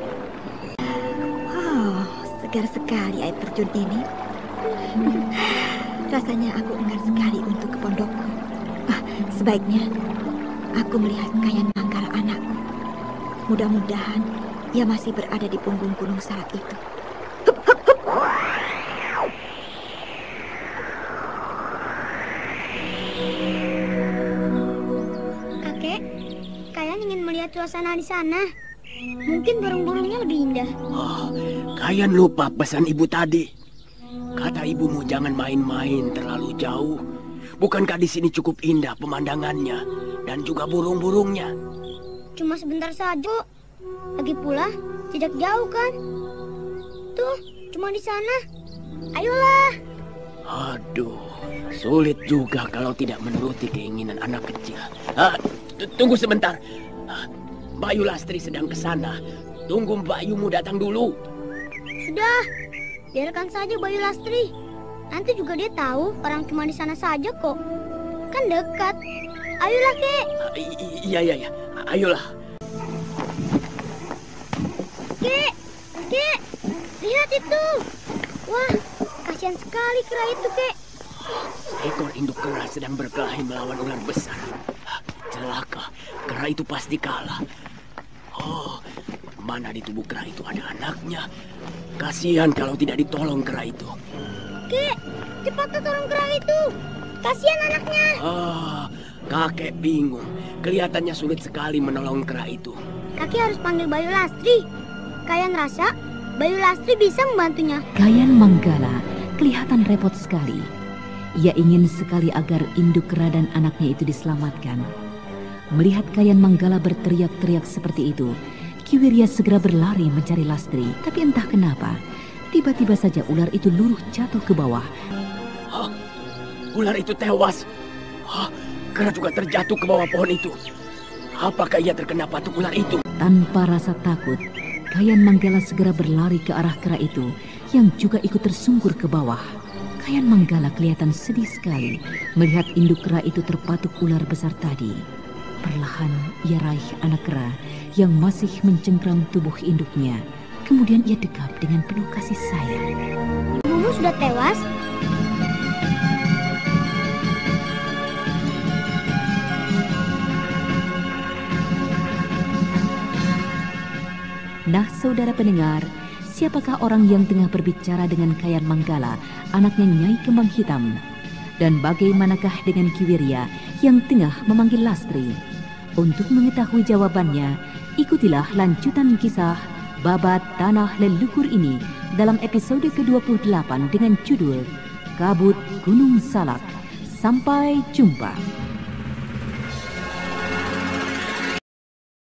Segar sekali air terjun ini. Rasanya aku enggan sekali untuk ke pondokku. Sebaiknya aku melihat Kayan Manggala anakku. Mudah-mudahan ia masih berada di punggung Gunung Salak itu. Kakek, Kayan ingin melihat suasana di sana. Mungkin burung-burungnya lebih indah. Kayan lupa pesan ibu tadi. Kata ibumu jangan main-main terlalu jauh. Bukankah di sini cukup indah pemandangannya dan juga burung-burungnya? Cuma sebentar saja. Lagi pula tidak jauh kan? Tuh, cuma di sana. Ayolah. Aduh, sulit juga kalau tidak menuruti keinginan anak kecil. Tunggu sebentar. Bayu Lastri sedang ke sana. Tunggu Bayumu datang dulu. Sudah, biarkan saja Bayu Lastri. Nanti juga dia tahu orang cuma di sana saja kok. Kan dekat. Ayolah, Kek. Iya. Ayolah. Kek, lihat itu. Wah, kasihan sekali kera itu, Kek. Ekor induk kera sedang berkelahi melawan ular besar. celaka. Kera itu pasti kalah. Oh, mana di tubuh kera itu ada anaknya. Kasihan kalau tidak ditolong kera itu. Kek, cepat tolong kera itu. Kasihan anaknya. Kakek bingung. Kelihatannya sulit sekali menolong kera itu. Kakek harus panggil Bayu Lastri. Kayan rasa Bayu Lastri bisa membantunya. Kayan Manggala kelihatan repot sekali. Ia ingin sekali agar induk kera dan anaknya itu diselamatkan. Melihat Kayan Manggala berteriak-teriak seperti itu, Ki Wirya segera berlari mencari Lastri. Tapi entah kenapa, tiba-tiba saja ular itu luruh jatuh ke bawah. Ular itu tewas. Kera juga terjatuh ke bawah pohon itu. Apakah ia terkena patuk ular itu? Tanpa rasa takut, Kayan Manggala segera berlari ke arah kera itu yang juga ikut tersungkur ke bawah. Kayan Manggala kelihatan sedih sekali melihat induk kera itu terpatuk ular besar tadi. Perlahan ia raih anak kera yang masih mencengkram tubuh induknya. Kemudian ia dekap dengan penuh kasih sayang. Ibumu sudah tewas? Nah, saudara pendengar, siapakah orang yang tengah berbicara dengan Kayan Manggala, anaknya Nyai Kembang Hitam? Dan bagaimanakah dengan Ki Wirya yang tengah memanggil Lastri? Untuk mengetahui jawabannya, ikutilah lanjutan kisah Babat Tanah Leluhur ini dalam episode ke-28 dengan judul Kabut Gunung Salak. Sampai jumpa.